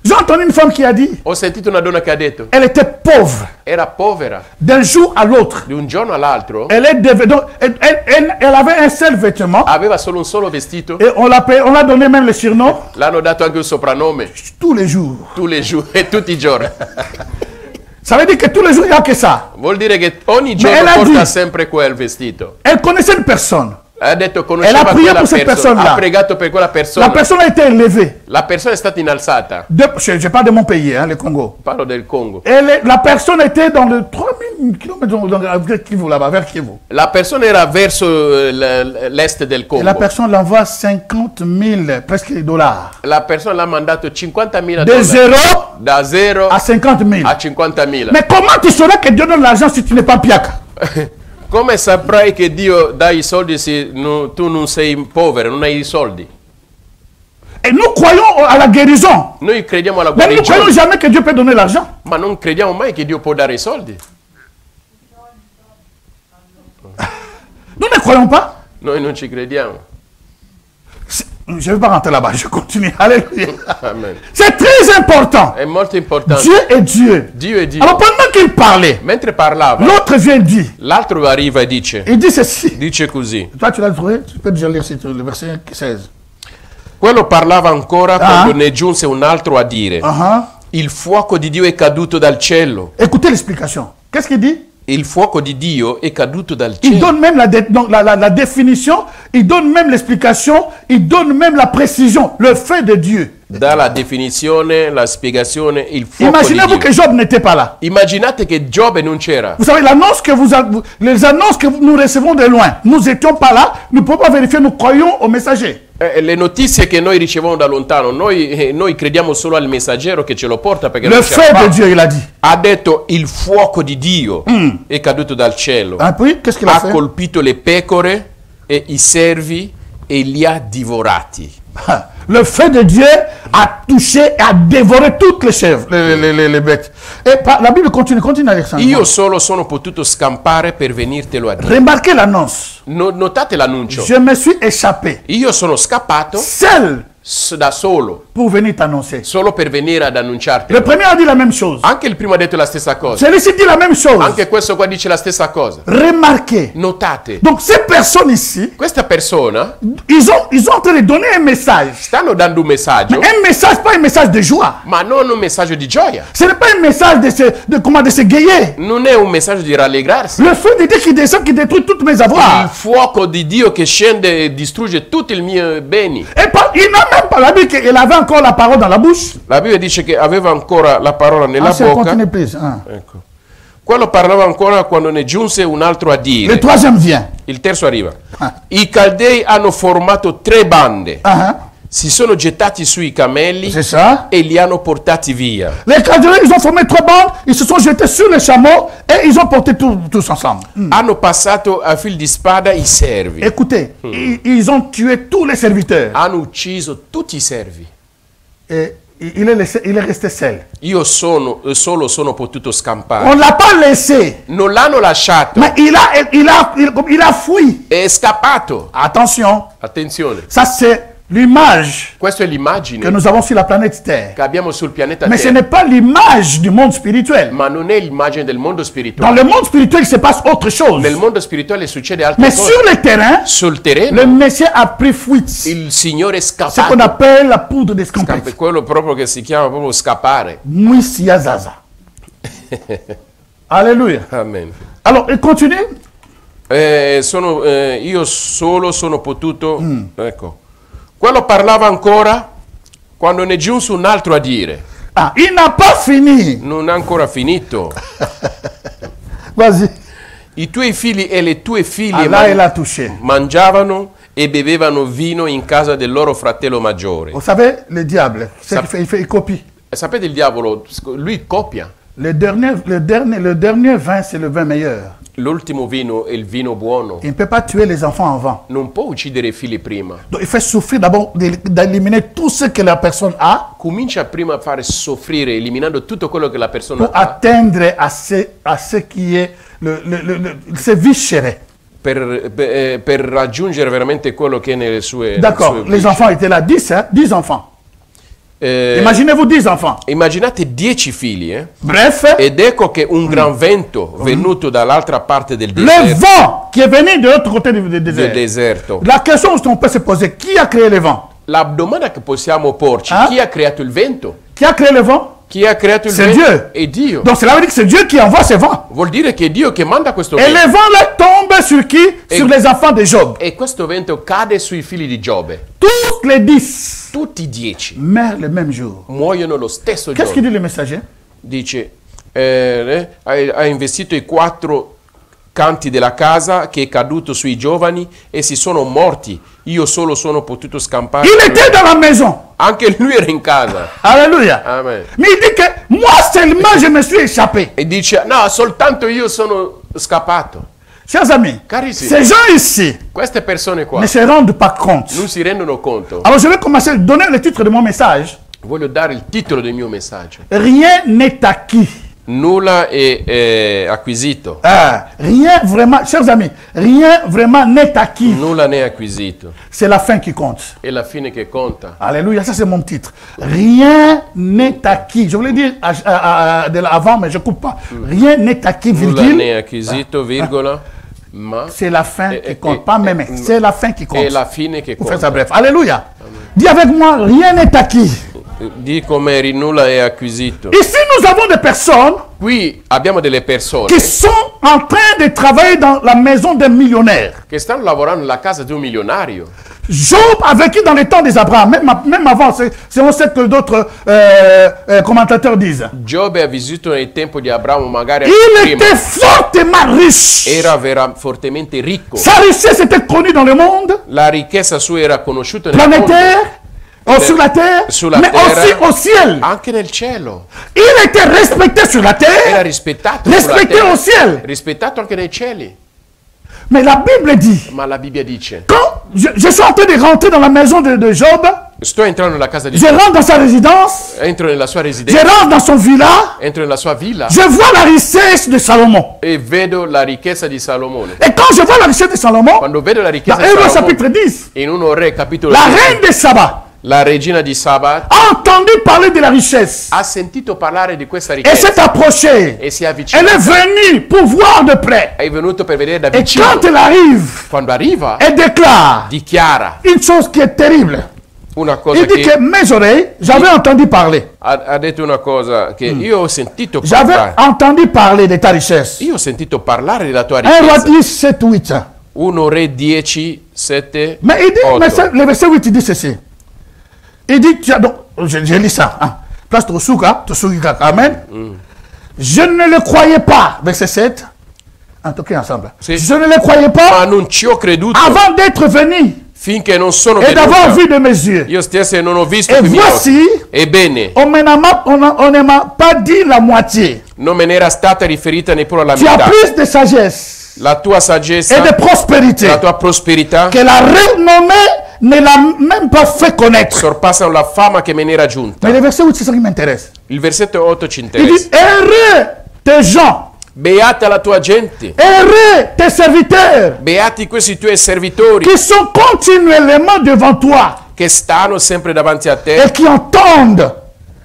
J'ai entendu une femme qui a dit, Ho sentito una donna che ha detto, elle était pauvre. era povera, D'un jour à l'autre, di un giorno all'altro elle est devenue. Donc, elle avait un seul vêtement aveva solo un solo vestito, et on l'a donné même le surnom l'hanno dato anche un soprannome, tous les jours. tous les jours e tutti i giorni. Ça veut dire que tous les jours, il n'y a que ça. Vuol dire che ogni elle giorno a porta dit- sempre quel vestito. Elle connaissait une personne. Ha detto, Elle conosceva a prié quella pour cette persona, personne-là. ha pregato per quella La persona. personne a été élevée. La persona è stata innalzata, Je parle de mon pays, hein, le Congo. parlo del Congo. La personne était dans le 3000 km vers Kivu, là-bas, vers Kivu. La persona era verso l'est del Et Congo. la personne l'envoie 50 000, presque dollars. La persona l'ha mandato 50.000 De dollari. 0 Da 0 à 50 000. a 50.000. Mais comment tu sauras que Dieu donne l'argent si tu n'es pas piac? Come saprai che Dio dà i soldi se tu non sei povero, non hai i soldi? Et nous croyons à la guérison. Noi crediamo alla Mais nous ne croyons guarigione, jamais que Dieu peut donner l'argent. ma non crediamo mai che Dio può dare i soldi. Nous ne croyons pas. Noi non ci crediamo. Je ne vais pas rentrer là-bas, je continue. Alléluia. Amen. C'est très important. È molto importante. Dieu est Dieu. Dio è Dio. Alors pendant qu'il parlait, Mentre parlava, l'autre vient dire, l'altro arriva e dice ceci. così. Toi tu l'as trouvé? Tu peux déjà lire le verset 16. Quello parlava ancora quando Ah. ne giunse un altro a dire: il fuoco di Dio è caduto dal cielo. Écoutez l'explication. Qu'est-ce qu'il dit? Il fuoco di Dio è caduto dal Il cielo. donne même la définition, il donne même l'explication, il donne même la précision, le fait de Dieu. Dà la definizione, la spiegazione, il fuoco di Imaginez-vous Dio. que Job n'était pas là. Immaginate che Giobbe non c'era. Vous savez, l'annonce que les annonces que nous recevons de loin, nous n'étions pas là, nous ne pouvons pas vérifier, nous croyons au messager. Le notizie che noi riceviamo da lontano, noi crediamo solo al messaggero che ce lo porta perché Le non fait c'era. de Dieu, il a dit. Ha detto il fuoco di Dio è caduto dal cielo. Et puis, qu'est-ce qu'il a Ha fait? colpito le pecore e i servi e li ha divorati. Le feu de Dieu a touché et a dévoré toutes les chèvres, les bêtes. Et la Bible continue à dire ça. Io solo sono potuto scampare per venirtelo a dire. Remarquez l'annonce. Notate l'annuncio. Je me suis échappé. Io sono scappato Seul da solo, pour venir t'annoncer. solo per venire ad annunciarti. Le premier a dit la même chose. Anche il primo ha detto la stessa cosa. Celui-ci dit la même chose. Anche questo qua dice la stessa cosa. Remarquez. Notate, Donc ces personnes ici, questa persona ils ont en train de donner un message. stanno dando un messaggio, Un message, pas un message de joie. ma non un messaggio di gioia. Ce n'est pas un message de se gayer. Non è un messaggio di rallegrarsi. Le feu de Dieu qui descend, qui détruit toutes mes Il avoirs. fuoco di Dio che scende e distrugge tutti i miei beni. Et il n'a même pas la Bible qu'il avait encore la parole dans la bouche. La Bibbia dice che aveva ancora la parola nella bocca. Continue, please. Ecco. Quello parlava ancora quando ne giunse un altro a Le dire. troisième vient. Il terzo arriva. Ah. I Caldei hanno formato 3 bande. Uh-huh. Si sono gettati sui cammelli C'est ça. e li hanno portati via. Les Chaldeens, ils ont formé 3 bandes, ils se sont jetés sur les chameaux et ils ont porté tous ensemble. Hanno passato a fil di spada i servi. Écoutez, ils ont tué tous les serviteurs. Hanno ucciso tutti i servi. Et il est resté seul. Io solo sono potuto On scampare. ne l'a pas laissé, Non l'hanno lasciato. mais il a fui. È scappato. Attention, Attenzione. ça c'est l'image Questa è que l'immagine nous avons sur la planète Terre. che abbiamo sul pianeta Mais ce Terra. n'est pas l'image du monde spirituel. Ma non è l'immagine del mondo Dans spirituale. le monde spirituel, il se passe autre chose. Nel mondo spirituale succede altre Mais cose. sur le terrain, Sul le terreno Messie a pris fuite. il Signore è Ce qu'on scappato. appelle la poudre d'escampette. È quello proprio che si chiama proprio scappare. Mouissia Zaza. Alléluia. Amen. Alors, il continue. Io solo sono potuto. Ecco. Quello parlava ancora quando ne giunse un altro a dire. Ah, il n'a pas fini. Non ha ancora finito. Vas-y. I tuoi figli e le tue figlie Allah, il a touché. mangiavano e bevevano vino in casa del loro fratello maggiore. Vous savez, le diable, ce qu'il fait, il copie. Sapete il diavolo, lui copia. Le dernier vin, c'est le vin meilleur. L'ultimo vino è il vino buono. Il ne peut pas tuer les enfants avant. Non può uccidere i figli prima. Donc, il fait souffrir d'abord d'éliminer tout ce que la personne a Comincia prima a fare soffrire, eliminando tutto quello che la persona pour ha, atteindre à ce qui est ses viscérés. per raggiungere veramente quello che è nelle sue. D'accord, nelle sue les viscere. enfants étaient là, 10, hein? 10 enfants. Imaginez-vous 10 enfants. Immaginate 10 figli, Bref, ed ecco che un gran vento venuto dall'altra parte del le deserto, vent qui est venu de l'autre côté du del désert. deserto. La question qu'on peut se poser, qui a créé le vent? La domanda che possiamo porci, Ah? chi ha creato il vento? Qui a créé le vent? Chi ha creato il C'est vento? Dieu. È Dio. Donc cela veut dire que c'est Dieu qui envoie ce vent. Vuol dire che è Dio che manda questo Et vento. le vent là tombe sur qui? Sur les enfants de Job. E questo vento cade sui figli di Giobbe. Tous les 10 Tutti i 10 meurent le même jour. muoiono lo stesso Qu'est-ce qu'il giorno. dit le messager? Dice, ha investito i 4 canti della casa che è caduto sui giovani e si sono morti. Io solo sono potuto scampare. Il était dans la maison. Anche lui era in casa. Alléluia. Amen. Mais il dit que moi seulement je me suis échappé. E dice, no, soltanto io sono scappato. Chers amis, Carissimi. ces gens ici Queste persone qua ne se rendent pas compte. non si rendono conto. Alors je vais commencer à donner le titre de mon message. Voglio dare il titolo del mio messaggio. Rien n'est acquis. Nulla è acquisito. Rien vraiment, chers amis, rien vraiment n'est acquis. Nulla ne è acquisito. C'est la fin qui compte. È la fine che conta. Alléluia, ça c'est mon titre. Rien n'est acquis. Je voulais dire avant, mais je ne coupe pas. Rien n'est acquis, Nulla virgule. ne è acquisito, virgola, ma C'est la fin qui compte, pas même. C'est la fin qui compte. è la fine che Pour faire ça conta. bref. Alléluia. Dis avec moi, rien n'est acquis. Di come nulla è acquisito. Ici, nous avons des personnes Qui abbiamo delle persone qui sont en train de travailler dans la maison d'un millionnaire. che stanno lavorando nella casa di un milionario. Job a vécu dans les temps des Abraham, même avant, selon ce que d'autres commentateurs disent. Giobbe ha vissuto nel tempo di Abramo, magari Il prima. était fortement riche. Era fortemente ricco. Sa richesse était connue dans le monde La ricchezza sua era conosciuta nel mondo, planétaire, sur la terre, sulla mais terra, aussi au ciel. anche nel cielo. Il était respecté sur la Era terre, rispettato respecté sulla terra, au ciel. rispettato anche nei cieli. Mais la Bible dit, Ma la Bibbia dice, quand je suis en train de rentrer dans la maison de Job. Sto entrando nella casa di Je rentre dans sa résidence. Entro nella sua Je residenza. rentre dans son villa. Entro nella sua villa Je vois la richesse de Salomon. e vedo la ricchezza di Salomone. Et quand je vois la richesse de Salomon, Quando vedo la dans ricchezza di 1 Salomone, chapitre 10, in 1 Re capitolo la 10, reine de Saba la regina di Saba a entendu parler de la richesse. ha sentito parlare di questa Elle s'est ricchezza approchée. e si è Elle avvicinata. est venue pour voir de près. È venuto per vedere da Et vicino. quand elle arrive, Quando arriva, elle déclare dichiara une chose qui est terrible. una cosa Il dit que che mes oreilles, j'avais entendu parler. ha detto una cosa che io ho sentito J'avais parlare. entendu parler de ta richesse. Io ho sentito parlare della tua 1 roi ricchezza. 10, 7, 8. 1 Re 10, 7, Mais il dit, 8. le verset 8, il dit ceci. Il dit, donc, je lis ça. Hein. Place Tosuka, Amen. Je ne le croyais pas. Verset 7. En tout cas, ensemble. Sì. Je ne le croyais pas Ma non ci ho creduto avant d'être venu finché non sono et d'avoir venuto. vu de mes yeux. Io stesso non ho visto Et con i miei occhi. voici, Ebbene, on ne m'a pas dit la moitié. non me n'era stata riferita neppure la Tu as metà. plus de sagesse La tua et saggezza, de prospérité la tua prosperità que la renommée ne l'a même pas fait connaître. sorpassano la fama che me n'era giunta. Mais le verset 8, c'est ça qui m'intéresse. Il versetto 8 ci Il interessa. dit, heureux tes gens, Beata la tua gente, heureux tes serviteurs, beati questi tuoi servitori qui sont continuellement devant toi che stanno sempre davanti a te et qui entendent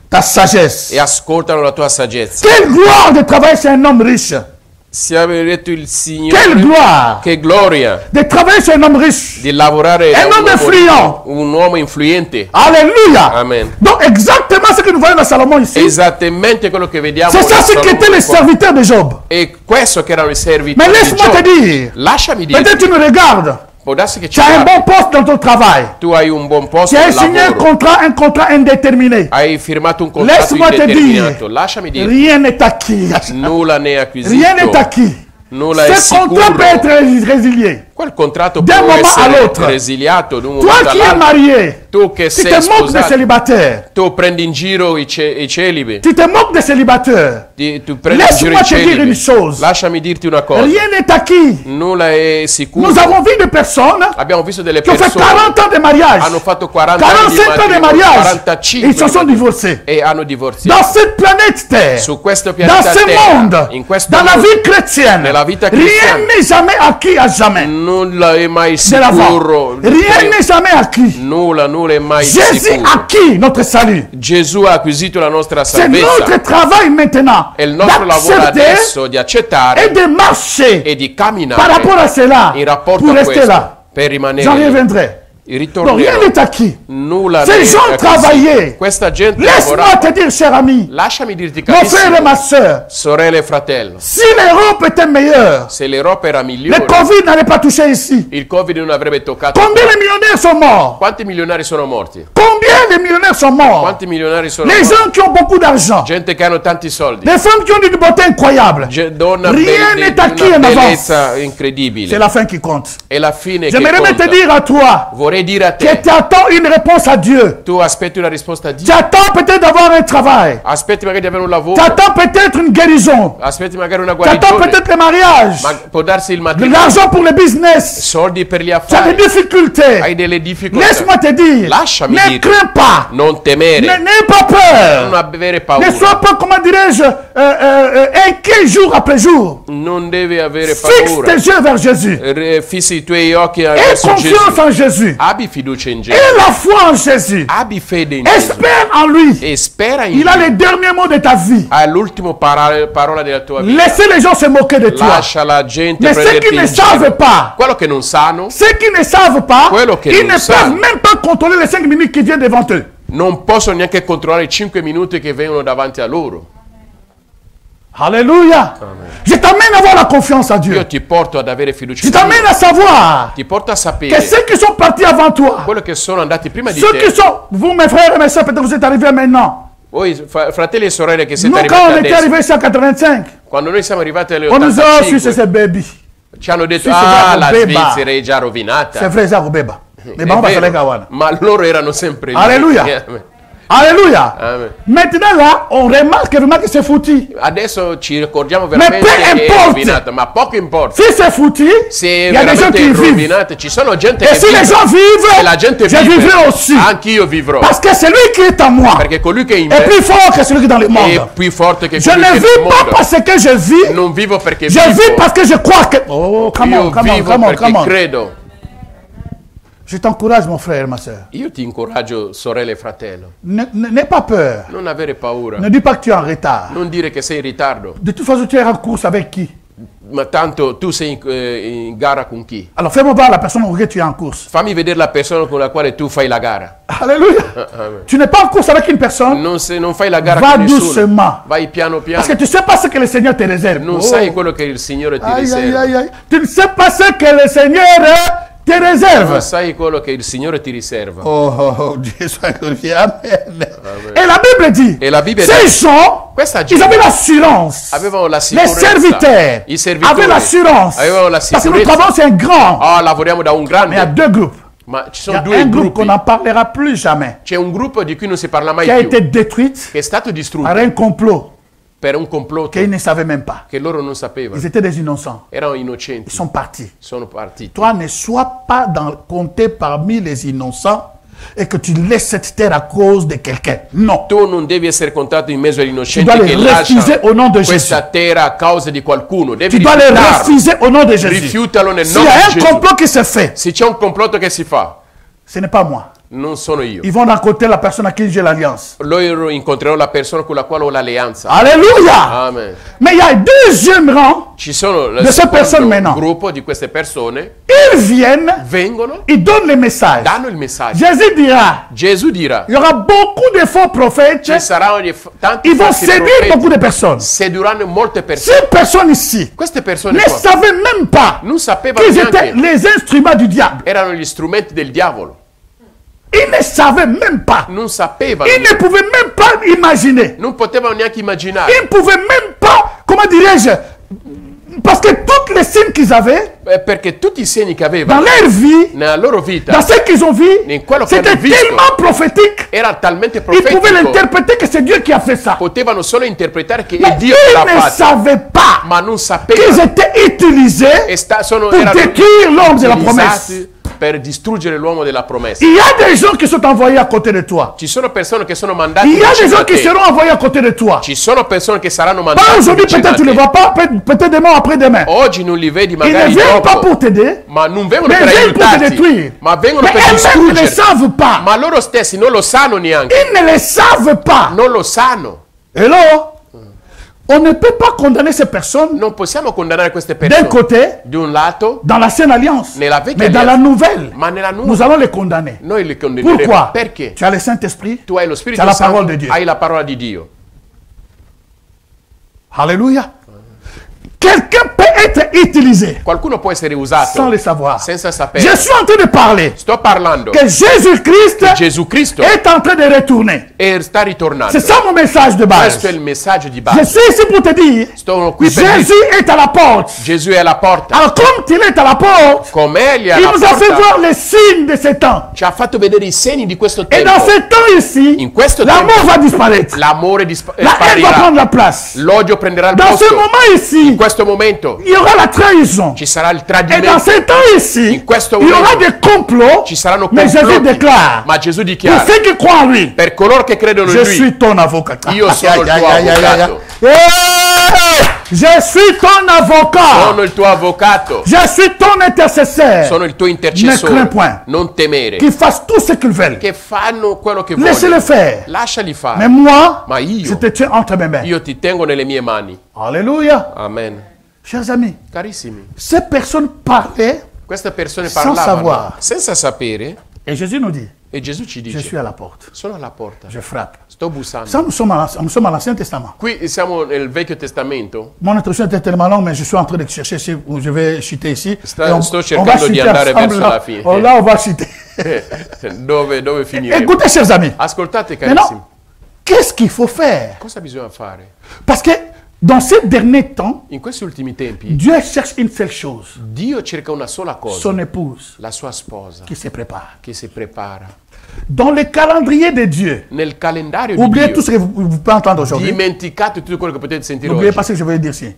ta sagesse. e ascoltano la tua saggezza. Quelle gloire de travailler chez un homme riche. Se avete detto il Quelle Signore, gloire che gloria de travailler chez un homme riche. di lavorare Un da homme influent. un uomo influente. Alléluia. Amen. Donc exactement ce que nous voyons dans Salomon ici. Esattamente quello che vediamo C'est ça in ce qu'étaient Salomone les qua. serviteurs de Job. E questo che erano i servitori Mais di laisse-moi te Giobbe. dire, Lasciami dire, peut-être tu me regardes, può darsi che tu as un bon poste dans ton travail. tu hai un buon posto Tu as di signé lavoro, un contrat indéterminé. hai firmato un contratto Laisse-moi te indeterminato. dire, Lasciami dire, rien n'est acquis. nulla ne è Rien n'est acquisito, acquis. nulla è Ce contrat peut être sicuro. résilié. Quel contratto D'un può moment à essere l'autre. resiliato da un Toi momento qui es all'altro. marié, Tu che tu sei te moques des sposato, célibataires. tu prendi in giro i celibi. Tu te moques des célibataires. Tu prendi in giro Laisse-moi i te dire une celibi. chose. Lasciami dirti una cosa. Rien n'est acquis. Nulla è sicuro. Nous avons vu des personnes Abbiamo visto delle qui ont fait persone 40 ans de mariage, hanno fatto 40 anni di 45 ans de matrimonio, mariage, 45 ils se sont di divorcés. e hanno divorziato. Dans cette planète Terre, Su questo dans pianeta ce Terra, monde, in questo dans la mondo, vie chrétienne, nella vita rien cristiana, n'est jamais acquis à jamais. nulla è mai De l'avant. sicuro. Rien n'est jamais acquis. Nulla è mai Jésus sicuro. a acquis notre salut. Gesù ha acquisito la nostra C'est salvezza. notre travail maintenant È il nostro lavoro d'accepter adesso di accettare et de marcher e di par camminare rapport à cela in rapporto pour a rester questo là. per rimanere J'en lì. reviendrai. Donc rien Ritornerò. n'est acquis. Nulla Ces ne è gens acquisito. travaillaient. Questa gente Laisse-moi lavorava. te dire, cher ami, Lasciami dirti, mon frère et ma carissimo, soeur, sorelle e fratello, si l'Europe était meilleure, se l'Europa era le migliore, Covid n'allait pas toucher ici. il Covid non avrebbe toccato. Combien de millionnaires sont morts? Quanti milionari sono morti? Combien de millionnaires sont morts? Quanti milionari sono Les morti? gens qui ont beaucoup d'argent, Gente che hanno tanti soldi. des femmes qui ont une beauté incroyable. Donna Rien belle, n'est acquis di una en avance. bellezza C'est incredibile. la fin qui compte. È la fine che J'aimerais même te conta. dire à toi Vorrei dire a que te, tu attends une réponse à Dieu. tu aspetti una risposta a Tu Dio. attends peut-être d'avoir un travail. Aspetti magari di avere un Tu lavoro. attends peut-être une guérison. Aspetti magari una Tu attends guarigione. peut-être le mariage. Ma può darsi il De matrimonio. l'argent pour le business. Soldi per gli Tu as des affari. difficultés. Hai delle difficoltà. Laisse-moi te dire. Lasciami Ne dire. crains pas. Non temere. N'aie pas Non peur. avere Ne paura. sois pas, comment dirais-je, inquiet jour après jour. Non devi avere Fixe paura. tes yeux vers Jésus. Fissi i tuoi occhi Aie verso confiance Gesù. en Jésus. Abbi fiducia in Gesù. Aie la foi en Jésus. Abbi fede in Gesù. Espère en lui. E spera in Il a Lui. les derniers mots de ta vie. Ha l'ultimo parola della tua vita. Laissez les gens se moquer de toi. Lascia la gente Mais ceux prenderti qui ne in savent giro. pas, Quello che non sanno ceux qui ne savent pas, Quello che ils non ne sanno. peuvent même pas contrôler les 5 minutes qui viennent devant eux. non possono neanche controllare i 5 minuti che vengono davanti a loro. Alléluia. Je t'amène à avoir la confiance à Dieu. Io ti porto ad avere fiducia Je in t'amène Dio. à savoir Ti porto a que sapere ceux qui sont partis avant toi, quello che sono andati prima di ceux qui te. sont, vous mes frères et mes soeurs, peut-être vous êtes arrivés maintenant. Voi fratelli e sorelle che siete Nous, quand arrivati on était adesso, arrivés ici en 85, quando noi siamo arrivati alle on nous a dit, oh, Suisse, 85, c'est baby. ci hanno detto, Sì, sì, ah, già la Beba. Svizzera è già rovinata. C'est vrai, ça, Beba. Mais È bon, on va vero, faire les Gawana. ma loro erano sempre lì. Alleluia. Alléluia. Amen. Maintenant là, on remarque vraiment que c'est foutu. Adesso ci ricordiamo veramente peu che è importe. rovinato, ma poco importa. Si c'est foutu, Se il è y a des gens veramente qui vivent. rovinato, ci sono gente Et che si les gens e la vivent, gente je vive, vivrai aussi. anch'io vivrò. Parce que celui qui est en moi Perché colui che è in est me plus fort que celui qui est dans le è monde. più forte che Je colui ne che è nel vis pas mondo. parce que je vis, Non vivo perché je vis vivo, parce que je crois que... Oh, come io on, come on, vivo come on, perché come on. credo. Je t'encourage, mon frère, ma soeur. Io ti incoraggio, sorella e fratello, N'aie pas peur. non avere paura, Ne dis pas que tu es en retard. non dire che sei in ritardo, De toute façon, tu es en course avec qui? ma tanto tu sei in gara con chi? Alors, fais-moi voir la personne avec qui tu es en course. Fammi vedere la persona con la quale tu fai la gara. Alléluia. Amen. Tu n'es pas en course avec une personne. Non fai la gara Va con nessuno, doucement. vai piano piano, Parce que tu ne sais pas ce que le Seigneur te réserve. non Oh. sai quello che il Signore ti Aïe, aïe, riserva. aïe, aïe. Tu ne sais pas ce que le Seigneur te réserve. Non sai quello che il Signore ti riserva. Oh, oh, oh, Dieu soit glorifié. Amen. Et la Bible dit, E la Bibbia ces dice, gens, questa ils gente avaient l'assurance. avevano la Les sicurezza, serviteurs i servitori avaient l'assurance. avevano la Parce que nous sicurezza. travaillons, c'est un grand. Ah, lavoriamo da un Mais il y a grande, deux groupes. ma ci Il y sono a due un groupe gruppi. qu'on n'en parlera plus jamais, C'è un gruppo di cui non si parla mai qui a più, été détruite che è stato distrutto par un complot per un complotto qu'ils ne savaient même pas. che loro non sapevano. Ils étaient des innocents. Erano Ils innocenti, sont partis. sono partiti. Toi, ne sois pas compté parmi les innocents et que tu laisses cette terre à cause de quelqu'un. Non. Tu non devi essere contato in mezzo agli Tu innocenti dois che les refuser lasciano au nom de Jésus. questa terra a causa di qualcuno. Devi Tu dois les rifiutarlo. refuser au nom de Jésus. Rifiutalo nel S'il nome y a di un Gesù. complot qui se fait, Se c'è un complotto che si fa, ce n'est pas moi. non sono io. Ils vont rencontrer la personne à qui j'ai l'alliance. Loro incontrerò la persona con la quale ho l'alleanza. Alléluia. Amen. Mais il y a un deuxième rang. Ci sono De ces personnes maintenant. gruppo di queste persone, Ils viennent, vengono, ils donnent le message. danno il messaggio. Jésus dira, Gesù dirà, il y aura beaucoup de faux prophètes. ci saranno tanti Ils vont falsi séduire profeti, beaucoup de personnes. sedurranno molte persone. Ces personnes ici Queste persone ne qua savaient même pas non sapevano qu'ils étaient neanche, les instruments du diable. erano gli strumenti del diavolo. Ils ne savaient même pas. Non sapevano, Ils ne pouvaient même pas imaginer. non potevano neanche immaginare. Ils ne pouvaient même pas, comment dirais-je, parce que tous les signes qu'ils avaient Perché tutti i segni che dans avevano leur vie, nella loro vita dans ce qu'ils ont vu, in quello che c'était hanno visto tellement prophétique. era talmente Ils pouvaient profetico, l'interpréter que c'est Dieu qui a fait ça. potevano solo interpretare che è Mais Dio che l'ha ils ne fatto, savaient pas ma non qu'ils sapevano étaient utilisés e pour erano détruire l'homme de la promesse. utilizzati per distruggere l'uomo della promessa. Il y a des gens qui sont envoyés à côté de toi. Ci sono persone che sono mandate Il y a des vicino gens a qui te. seront envoyés à côté de toi. Ci sono persone che saranno Pas mandate aujourd'hui, vicino peut-être a tu ne te. les vois pas, peut-être demain, après-demain. Oggi non li vedi Ils ne magari viennent pas dopo, pour t'aider, ma non vengono mais per ils viennent pour te aiutarti, détruire. ma vengono Mais per eux-mêmes ne le distruggere. savent pas. Ma loro stessi non lo sanno neanche, Ils ne le savent pas. non lo sanno. Hello? On ne peut pas condamner ces personnes Non possiamo condannare queste d'un persone côté, di un lato, dans l'ancienne alliance, nella vecchia mais dans la alleanza, nouvelle, ma nella nous nuova allons les condamner. noi li condanneremo. Pourquoi? Perché? Tu as le Saint-Esprit, Tu hai lo tu Spirito as la Santo, parole de Dieu. hai la parola di Dio. Alléluia. Quelqu'un peut être utilisé Qualcuno può essere sans usato le savoir. senza Je sapere. suis en train de parler Sto parlando que Jésus-Christ Gesù Cristo est en train de retourner. e sta ritornando. C'est ça mon message de base. Questo è il messaggio di Je base. suis ici pour te dire, Sto qui per Jésus dire, est à la porte. Gesù è alla porta. Alors comme il est à la porte, Come egli è il alla nous a fait porta, voir les signes de ce temps. ci ha fatto vedere i segni di questo Et tempo. dans ce temps ici, In questo l'amour tempo va disparaître. l'amore La haine va sparirà. prendre la place. L'odio prenderà il Dans ce posto. moment ici, In questo momento il y aura la trahison. ci sarà il Et dans tradimento. ce temps ici, In questo il y aura momento des complots. ci saranno Mais Jésus complotti. déclare, Ma Gesù pour dichiara, ceux qui croient en lui, per coloro che credono je in suis lui, ton avocat. io sono il tuo avvocato. Je suis ton avocat. Sono il tuo avvocato. Je suis ton intercesseur. Sono il tuo Ne crains intercessore. point. Non temere. Qu'ils fassent tout ce qu'ils veulent. Che fanno quello che Laissez-le vogliono. faire. Lasciali Mais fare. moi, Ma io, je te tiens entre mes mains. io ti tengo nelle mie mani. Alléluia. Amen. Chers amis, Carissimi, ces personnes parlaient queste persone Sans parlavano savoir. senza sapere et Jésus nous dit, e Gesù ci je suis dice, à la porte. sono alla porta, Je frappe. sto bussando. Ça, nous sommes à l'Ancien Testament. Qui siamo nel Vecchio Testamento. Mon introduction était tellement longue, mais je suis en train de chercher si je vais citer ici. Sto cercando di andare verso la fine. Oh, là, on va citer. Dove finiremo? Écoutez, chers amis. Ascoltate carissimi, Maintenant, qu'est-ce qu'il faut faire? cosa bisogna fare? Parce que Dans ces derniers temps, In questi ultimi tempi, Dieu cherche une seule chose, Dio cerca una sola cosa, son épouse la sua sposa, qui se prépare. che si prepara. Dans le calendrier de Dieu, Nel calendario di oubliez Dio, tout ce que vous pouvez entendre aujourd'hui. dimenticate tutto quello che potete sentire N'oubliez oggi. pas ce que je vais dire ici.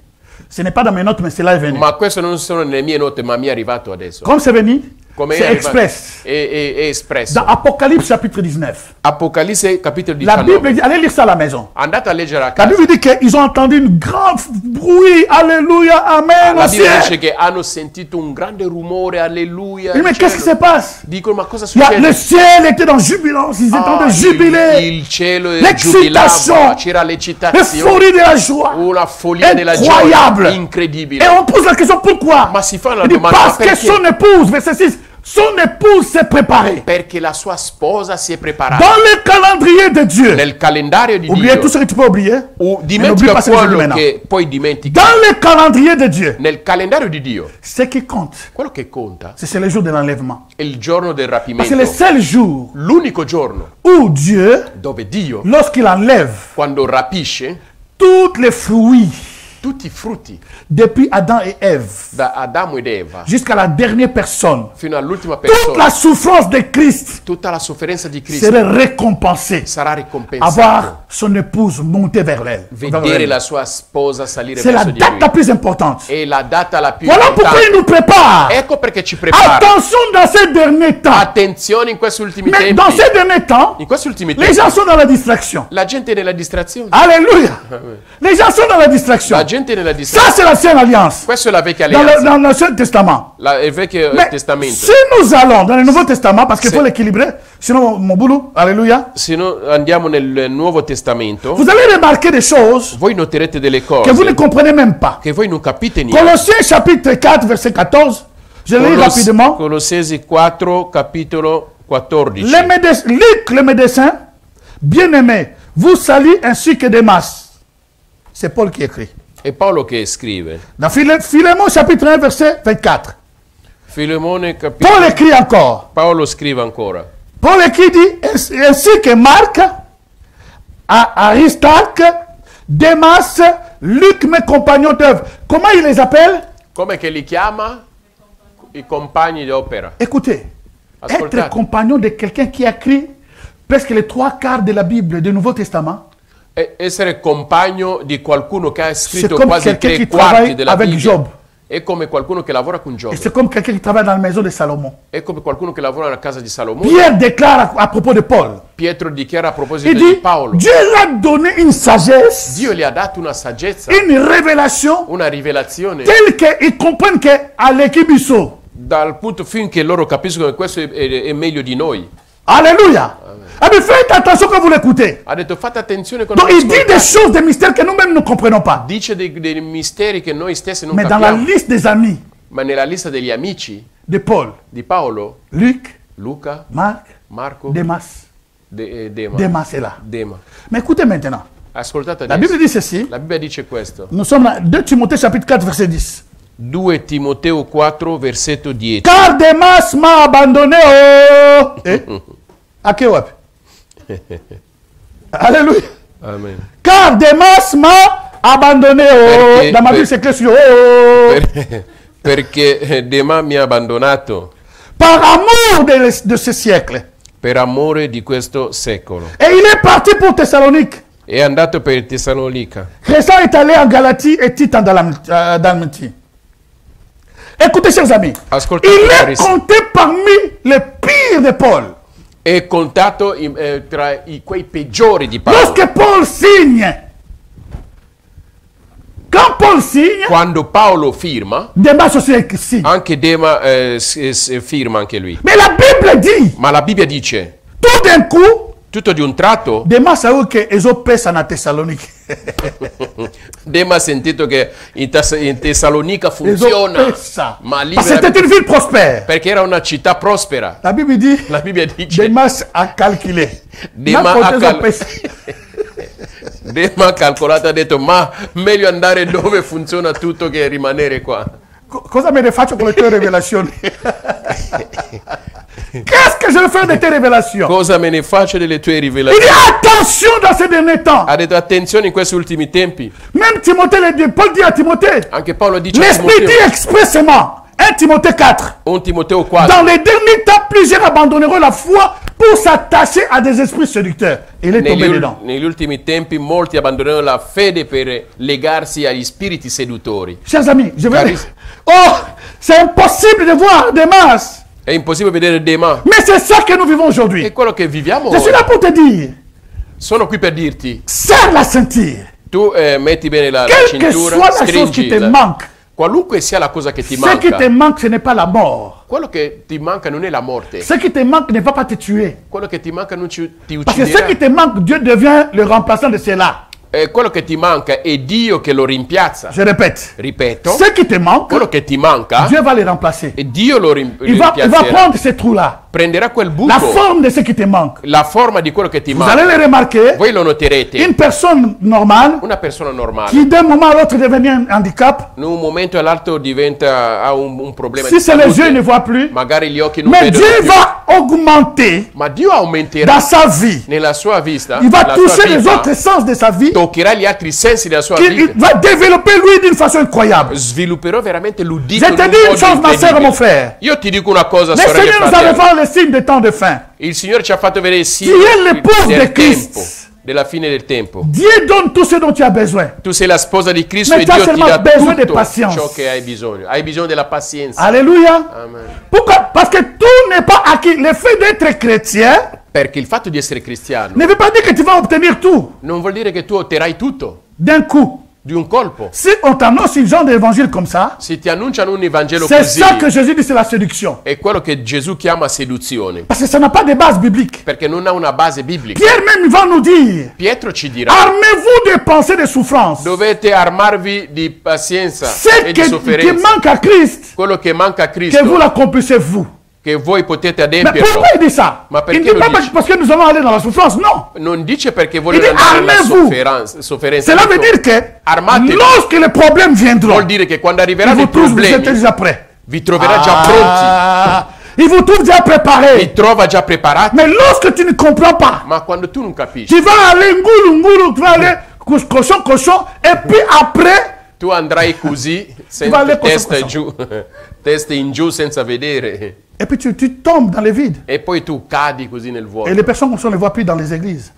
Ce n'est pas dans mes notes, mais cela est venu. Ma questo non sono nelle mie note, ma mi è arrivato adesso. Comme c'est venu, Come c'est è arrivato? express. È espresso. Dans Apocalypse chapitre 19, Apocalisse capitolo la 19. Bible dit, allez lire ça à la maison. Andate a leggere a La casa. Bible dit qu'ils ont entendu un grand bruit, alléluia, amen, La au Bibbia dice ciel. che hanno sentito un grande rumore, alleluia. Mais in qu'est-ce qui se cielo. passe? Dicono, ma cosa Le succede? ciel était dans jubilance, ils étaient en train de jubiler. Il cielo L'excitation, giubilava, c'era l'eccitazione, l'euphorie de la joie. una follia della Incroyable. gioia Et incredibile. on pose la question pourquoi? Ma si fa la Il dit domanda, parce ma que perché? son épouse, verset 6, son épouse s'est préparée. Perché la sua sposa si è preparata. Dans le calendrier de Dieu. Nel calendario di Oubliez Dio. tout ce que tu peux oublier. Mais n'oublie Dimentica pas ce que je dis quello maintenant. che poi dimentica. Dans le calendrier de Dieu, Nel calendario di Dio, ce qui compte, quello che conta c'est le jour de l'enlèvement. è il giorno del Parce que rapimento. le seul jour L'unico giorno où Dieu, dove Dio, lorsqu'il enlève quando rapisce tous les fruits tutti i frutti depuis Adam et Ève da Adamo ed Eva jusqu'à la dernière personne, fino all'ultima toute persona, la souffrance de Christ tutta la sofferenza di Cristo serait récompensée. sarà ricompensata. Avoir son épouse monter vers elle. Vedere la sua sposa salire C'est la verso di date la lui plus importante. è la data la più Voilà pourquoi il importante. nous prépare. Ecco perché ci prepara. Attention dans ces derniers temps. Attenzione in questi ultimi Mais tempi. dans ces derniers temps, In questi ultimi les tempi gens sont dans la distraction. la gente è nella distrazione. Alléluia. Les gens sont dans la distraction. La gente è nella Ça, distrazione. c'est l'ancienne alliance. Questa è la vecchia Dans alleanza, l'Ancien Testament. il vecchio Mais testamento. si nous allons dans le Nouveau Testament, parce qu'il faut l'équilibrer, sinon mon boulot, alléluia, Se no, andiamo nel Nuovo Testamento, vous allez remarquer des choses voi noterete delle que vous ne cose comprenez même pas. che voi non capite niente. Colossiens chapitre 4, verset 14. Je lis rapidement. Colossesi 4, capitolo 14. Luc, le médecin, bien-aimé, vous salue ainsi que Démas. C'est Paul qui écrit. È Paolo che scrive. Dans Philémon chapitre 1, verset 24. Filemone, Paul capitolo. écrit encore. Paolo scrive ancora. Paul écrit dit, ainsi que Marc, Aristarque, Démas, Luc, mes compagnons d'œuvre. Comment il les appelle? Come che li chiama? I compagni d'opera. Écoutez, Ascoltate. être compagnon de quelqu'un qui a écrit presque les 3/4 de la Bible du Nouveau Testament, Essere compagno di qualcuno che ha scritto come quasi quelqu'un qui 3 quarti travaille della avec Bibbia. Job. È come qualcuno che lavora con et Giobbe. c'est comme quelqu'un qui travaille dans la maison de Salomon. È come qualcuno che lavora nella casa di Salomone. Pierre déclare à propos de Paul, Pietro dichiara a proposito il di dit, Paolo. Dieu lui a donné une sagesse, Dio gli ha dato una saggezza, une révélation, una rivelazione, telle qu'ils comprennent qu'à l'équibiso. dal punto finché loro capiscono che questo è meglio di noi. Alléluia. Ah, mais faites attention quand vous l'écoutez. Ha detto fate attenzione quando Donc il dit des ascoltate. choses, des mystères que nous-mêmes ne comprenons pas. Dice dei misteri che noi stessi non Mais dans la capiamo. liste des amis Ma nella lista degli amici de Paul, di Paolo, Luc, Luca, Marc, Marco, Démas, Dema. Démas est là. Dema. Mais écoutez maintenant, Ascoltate la adesso. Bible dit ceci. La Bibbia dice questo. Nous sommes dans 2 Timothée chapitre 4 verset 10. 2 Timoteo 4, versetto 10. Car Démas m'a abandonné. Oh. Eh? À qui ouais? Alléluia. Amen. Car Démas m'a abandonné. Oh. Perché- Dans ma Bible c'est écrit sur oh. Perché Dema mi ha abbandonato Par amour de ce siècle. per amore di questo secolo. Et il est parti pour Thessalonique. È andato per Tessalonica. Crescent est allé en Galatie et Tite en Dalmatie. Écoutez, chers amis, Ascoltate, il est carissimi. compté parmi les pires de Paul. È contato tra quei peggiori di Paolo. Lorsque Paul signe, quand Paul signe, Quando Paolo firma, Démas aussi signe. anche Dema firma anche lui. Mais la Bible dit, Ma la Bibbia dice, tout d'un coup, tutto di un tratto, Démas a eu que Ezo pèse en Thessalonique. Dema ha sentito che in Tessalonica funziona, ma lì Parce que c'était une ville prospère. perché era una città prospera. La Bible dit, La Bibbia dice, Démas a calculé. Dema N'importe ha Ezo pèse. Dema ha calcolato e ha detto, ma meglio andare dove funziona tutto che rimanere qua. Cosa me ne faccio con le tue rivelazioni? Qu'est-ce que je vais faire de tes révélations? Cosa me ne faccio delle tue Il dit rivelazioni? attention dans ces derniers temps. Ha detto attenzione in questi ultimi tempi. Même Timothée, Paul dit à Timothée, Anche Paolo dice a l'Esprit dit Timoteo, expressément, 1 Timothée 4, 1 Timoteo 4, dans les derniers temps, plusieurs abandonneront la foi pour s'attacher à des esprits séducteurs. Et il est tombé dedans. negli ultimi tempi molti abbandoneranno la fede per legarsi agli spiriti seduttori. Chers amis, je vais Caris- dire, oh, c'est impossible de voir des masses. È impossibile vedere dei ma. Mais c'est ça que nous vivons aujourd'hui. È quello che viviamo Je suis là ora. pour te dire, Sono qui per dirti, serre la ceinture. tu metti bene la Quelle que cintura, soit la chose qui stringi te manque, qualunque sia la cosa che ti ce qui te manca. manque, ce n'est pas la mort. Quello che ti manca non è la morte. Ce qui te manque ne va pas te tuer. Quello che ti manca non ti Parce que ce ucciderà. qui te manque, Dieu devient le remplaçant de cela. Quello che ti manca è Dio che lo rimpiazza. Je répète. Ripeto, Ce qui te manque, quello che ti manca Dieu va le remplacer. e Dio lo Il va rimpiazzerà. prendre ces trous-là. Prenderà quel La buco, forme de ce qui te manque. la forma di quello che ti Vous allez manca. le remarquer. Voi lo noterete. Une personne normale Una persona normale qui d'un moment à l'autre devient un handicap, in un momento all'altro ha un problema si di c'est les yeux salute. ne voient plus, Magari gli occhi non mais vedono Dieu più. va augmenter Ma Dio aumenterà dans sa vie. nella sua vista, Il va nella sua toucher les vita, autres sens de sa vie. toccherà gli altri sensi della sua Il vita. va développer lui d'une façon incroyable. Svilupperò veramente l'udito. Je in te un dis une modo chose, ma soeur, incredibile. mon frère. Io ti dico una cosa, Le sorelle e Seigneur nous a fratello. révélé le signe des temps de fin. Il Signore ci ha fatto vedere sì Tu es l'épouse del de Christ. tempo, della fine del tempo. Dieu donne tout ce dont tu as besoin. Tu sei la sposa di Cristo Mais e tu as Dio ti seulement dà besoin de tutto patience. ciò che hai bisogno. Hai bisogno della pazienza. Alléluia. Amen. Pourquoi? Parce que tout n'est pas acquis. Le fait d'être chrétien Perché il fatto di essere cristiano ne veut pas dire que tu vas obtenir tout non vuol dire che tu otterrai tutto d'un coup. di un colpo. Si on t'annonce un genre d'évangile comme ça, Se ti annunciano un Evangelo c'est così, ça que Jésus dit, c'est la séduction. è quello che Gesù chiama seduzione, Parce que ça n'a pas de base biblique. perché non ha una base biblica. Pierre même va nous dire, Pietro ci dirà, armez-vous des pensées de souffrance. dovete armarvi di pazienza Ce e di qui sofferenza. manque à Christ, Quello che manca a que vous Cristo, l'accomplissez vous. che voi potete Mais adempierlo. pourquoi il dit ça? Ma Il ne perché dit lo pas dice? parce que nous allons aller dans la souffrance, non. Non dice perché Il volete dit andare nella armez-vous. sofferenza. Cela veut dire que Armatevi. lorsque les problèmes viendront, Vuol dire che quando il arriveranno vous i trouve, vous êtes problemi, déjà prêts. vi troverà già pronti, Ah, il vous trouve déjà préparé. vi trova già preparati. Mais lorsque tu ne comprends pas, Ma quando tu non capisci, tu vas aller ngoulou, tu vas aller cochon, et puis après, tu andrai così, va aller testa coso. giù, testa in giù senza vedere, et puis tu tombes dans les vides. e poi tu cadi così nel vuoto. Et les personnes comme ça, on ne les voit plus dans les églises.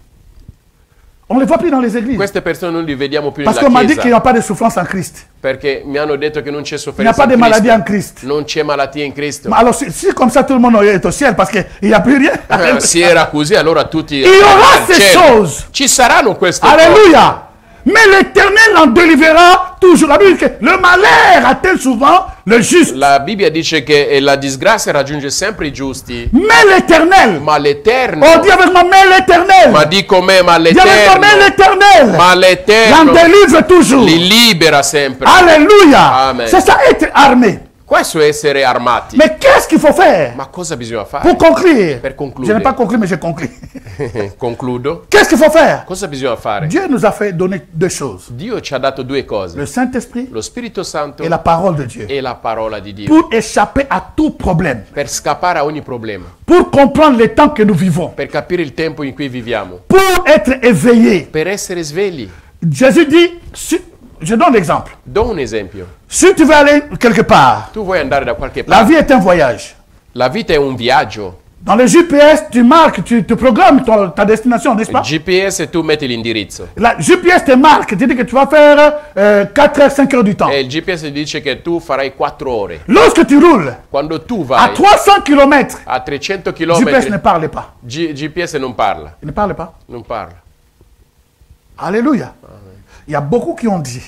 On ne les voit plus dans les églises. Queste persone non li vediamo più Parce nella qu'on m'a dit qu'il n'y chiesa, a pas de souffrance en Christ. perché mi hanno detto che non c'è Il n'y a sofferenza pas de in maladie en Cristo. Christ. Non c'è malattia in Cristo. Mais alors, si comme ça tout le monde est au ciel, parce qu'il n'y a plus rien. Se era così, allora tutti Il y aura al ces cielo. choses. Ci saranno queste cose. Alléluia. Mais l'Éternel en délivrera toujours. La Bible dit que le malheur atteint souvent le juste. La Bibbia dice che la disgrazia raggiunge sempre i giusti, Mais l'Éternel. ma l'Eterno, Oh, dis avec moi, mais l'Éternel. ma dico me, ma Dis avec moi, mais l'Eterno, l'Éternel. ma L'en l'Eterno délivre toujours. li libera sempre. Alléluia. Amen. C'est ça être armé. Questo è essere armati. Mais qu'est-ce qu'il faut faire Ma cosa bisogna fare? pour conclure? Per concludere. Je n'ai pas conclu, mais j'ai conclu. Concludo. Qu'est-ce qu'il faut faire? Cosa bisogna fare? Dieu nous a fait donner deux choses. Dio ci ha dato due cose, Le Saint-Esprit lo Spirito Santo et la parole de Dieu. e la parola di Dio, Pour échapper à tout problème. per scappare a ogni problema, Pour comprendre les temps que nous vivons. per capire il tempo in cui viviamo, Pour être éveillé. per essere svegli. Jésus dit, je donne l'exemple. Do un esempio. Si tu veux aller quelque part, Tu vuoi andare da qualche la parte, vie est un voyage. la vita è un viaggio. Dans le GPS, tu marques, tu programmes ta destination, n'est-ce pas? GPS e tu metti l'indirizzo. La GPS te marque, tu dis que tu vas faire 4 heures, 5 heures du temps. E il GPS dice che tu farai 4 ore. Lorsque tu roules Quando tu à vai 300 km, a 300 GPS ne km, parle pas. GPS non parla. Il ne parle pas. Non parla. Alléluia. Il y a beaucoup qui ont dit,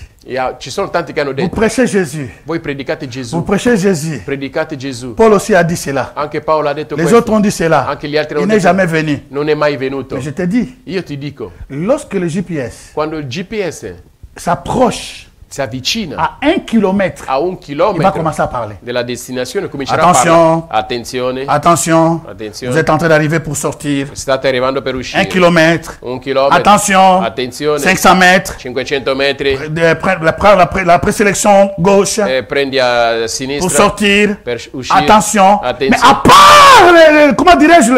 Ci sono tanti che hanno vous detto, prêchez Jésus. voi predicate Vous Gesù, prêchez Jésus. predicate Gesù. Paul aussi a dit cela. Anche Paolo ha detto Les questo. autres ont dit cela. Anche gli altri Il hanno n'est detto, jamais venu. non è mai venuto. Mais je te dis, Io ti dico, lorsque le GPS quando il GPS s'approche si avvicina à 1 kilomètre, a 1 il va chilometro commencer à parler. della destinazione, comincerà a Attention, parlare. Attenzione, attention, Attenzione. vous êtes en train d'arriver pour sortir. state arrivando per 1 uscire. kilomètre, 1 chilometro, attention, attenzione, 500 mètres, 500 metri, la présélection gauche prendi a pour sinistra sortir. per uscire. Attention, mais Attenzione. à part, comment dirais-je,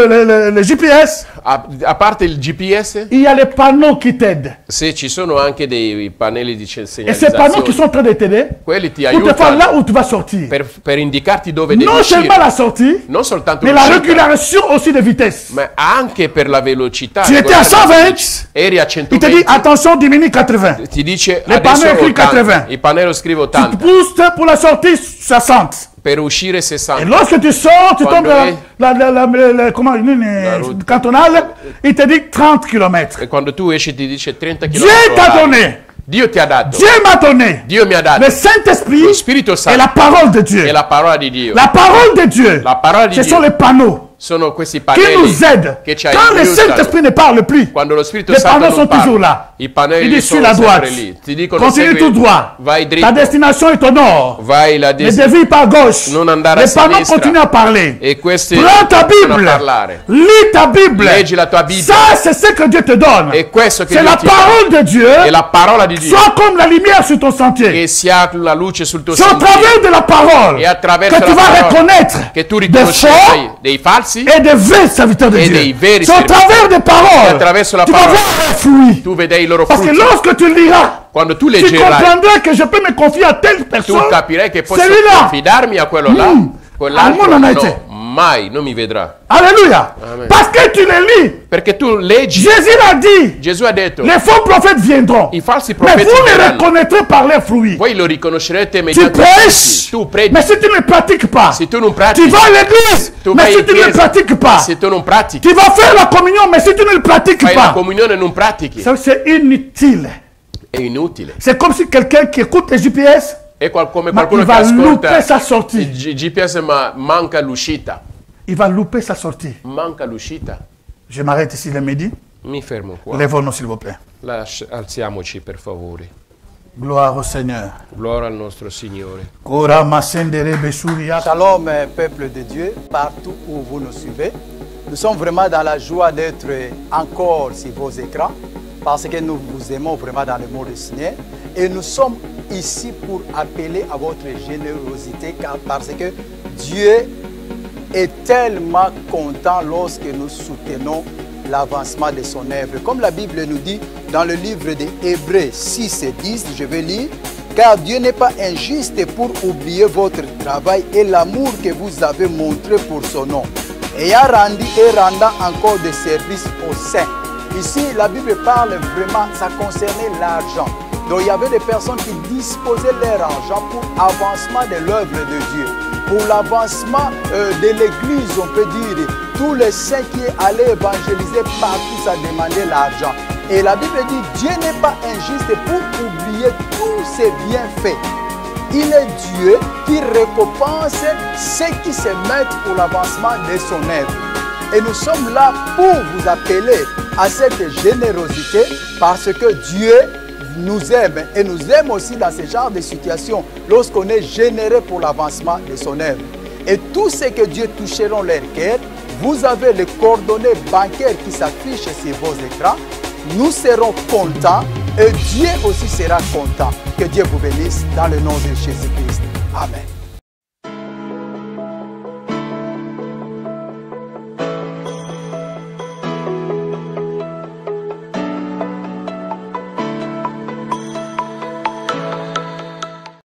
le GPS, A parte il GPS, il y a les panneaux qui t'aident. se ci sono anche dei pannelli di Et ces panneaux qui segnalizzazione, sont en train de t'aider quelli ti pour te faire là aiutano où tu vas sortir. per indicarti dove devi Non seulement uscire. la sortie, Non soltanto mais la l'uscita, régulation aussi de vitesse. ma anche per la velocità. Tu étais à 120, Eri a il te dit 120, attention, diminue 80. ti dice Le adesso pannello écrit 80. 80. Il pannello scrive Tu 80, pousses pour la sortie 60. per uscire Et 60. lorsque tu sors, tu Quando tombes comment, route. cantonale, il te dit 30 km. E quando tu esci ti dice 30 km. Dieu t'a donné, Dio ti ha dato. Dieu m'a donné Dio mi ha dato. le Saint-Esprit Lo Spirito et Santo la parole de Dieu. è la parola di Dio. La parole de Dieu, La parola di ce sont Dio les panneaux sono questi qui pannelli nous aident. che ci Quand le aiutano. Saint-Esprit ne parle plus, Quando lo Spirito les Santo panneaux non sont toujours parla, là. i Il pannelli dit sono sur la sempre droite. lì. Ti dicono Continue segui, tout droit. vai Ta dritto, destination est au nord. vai la Ne destra. dévie pas à gauche. Non andare a Les panneaux sinistra. continuent à parler. E questi Prends ta continuano a Bible. parlare. Lis ta Bible. Leggi la tua Bibbia. Ça, c'est ce que Dieu te donne. E questo che C'est Dio la ti dà parole de Dieu. è la parola di Dio, Sois comme la lumière sur ton sentier. che sia la luce sul tuo C'est au sentiero, travers de la parole e attraverso que tu la vas parola reconnaître che tu des riconoscerai faux dei falsi et des vrais serviteurs de e Dieu. dei veri C'est au servitori. travers des E paroles. attraverso la Tu vas parola voir les fruits. tu vedrai i loro Parce que frutti. lorsque tu liras, Quando tu tu leggerai, comprendras que je peux me confier à telle tu personne. capirai che posso Celui-là. confidarmi a quello là, quell'altro Allora non hai no, te. mai, non mi vedrà. Alléluia. Amen. Parce que tu les lis. Perché tu leggi, Jésus l'a dit. Gesù ha detto, Les faux prophètes viendront. i falsi Mais profeti vous les verranno. reconnaîtrez par leurs fruits. Voi lo riconoscerete Tu mediante i prêches, frutti. Tu predichi, mais si tu ne pratiques pas, se tu non tu pratichi, vas à l'église, tu mais vai si in tu ne chiesa, pratiques pas, se tu non pratichi, tu vas faire la communion, mais si tu ne le pratiques fai la pas, comunione e non pratichi, c'est inutile. è inutile. C'est comme si quelqu'un qui écoute les GPS, È come ma qualcuno il che va louper ascolta sa sortie. il GPS ma manca l'uscita. Il va louper sa sortie. Manca l'uscita. Je m'arrête ici le midi. Mi fermo qua. Lèvons-nous, s'il vous plaît. Alziamoci per favore. Gloire au Seigneur. Gloria al nostro Signore. Shalom, peuple de Dieu, partout où vous nous suivez. Nous sommes vraiment dans la joie d'être encore sur vos écrans parce que nous vous aimons vraiment dans le mot du Seigneur. Et nous sommes ici pour appeler à votre générosité parce que Dieu est tellement content lorsque nous soutenons l'avancement de son œuvre. Comme la Bible nous dit dans le livre des Hébreux 6 et 10, je vais lire, car Dieu n'est pas injuste pour oublier votre travail et l'amour que vous avez montré pour son nom, ayant rendu et rendant encore des services aux saints. Ici, la Bible parle vraiment, ça concernait l'argent. Donc il y avait des personnes qui disposaient leur argent pour l'avancement de l'œuvre de Dieu, pour l'avancement de l'église, on peut dire. Tous les saints qui allaient évangéliser partout, ça demandait l'argent. Et la Bible dit, Dieu n'est pas injuste pour oublier tous ses bienfaits. Il est Dieu qui récompense ceux qui se mettent pour l'avancement de son œuvre. Et nous sommes là pour vous appeler à cette générosité parce que Dieu nous aime et nous aime aussi dans ce genre de situation lorsqu'on est généreux pour l'avancement de son œuvre. Et tout ce que Dieu toucheront leur cœur, vous avez les coordonnées bancaires qui s'affichent sur vos écrans. Nous serons contents et Dieu aussi sera content. Que Dieu vous bénisse dans le nom de Jésus-Christ. Amen.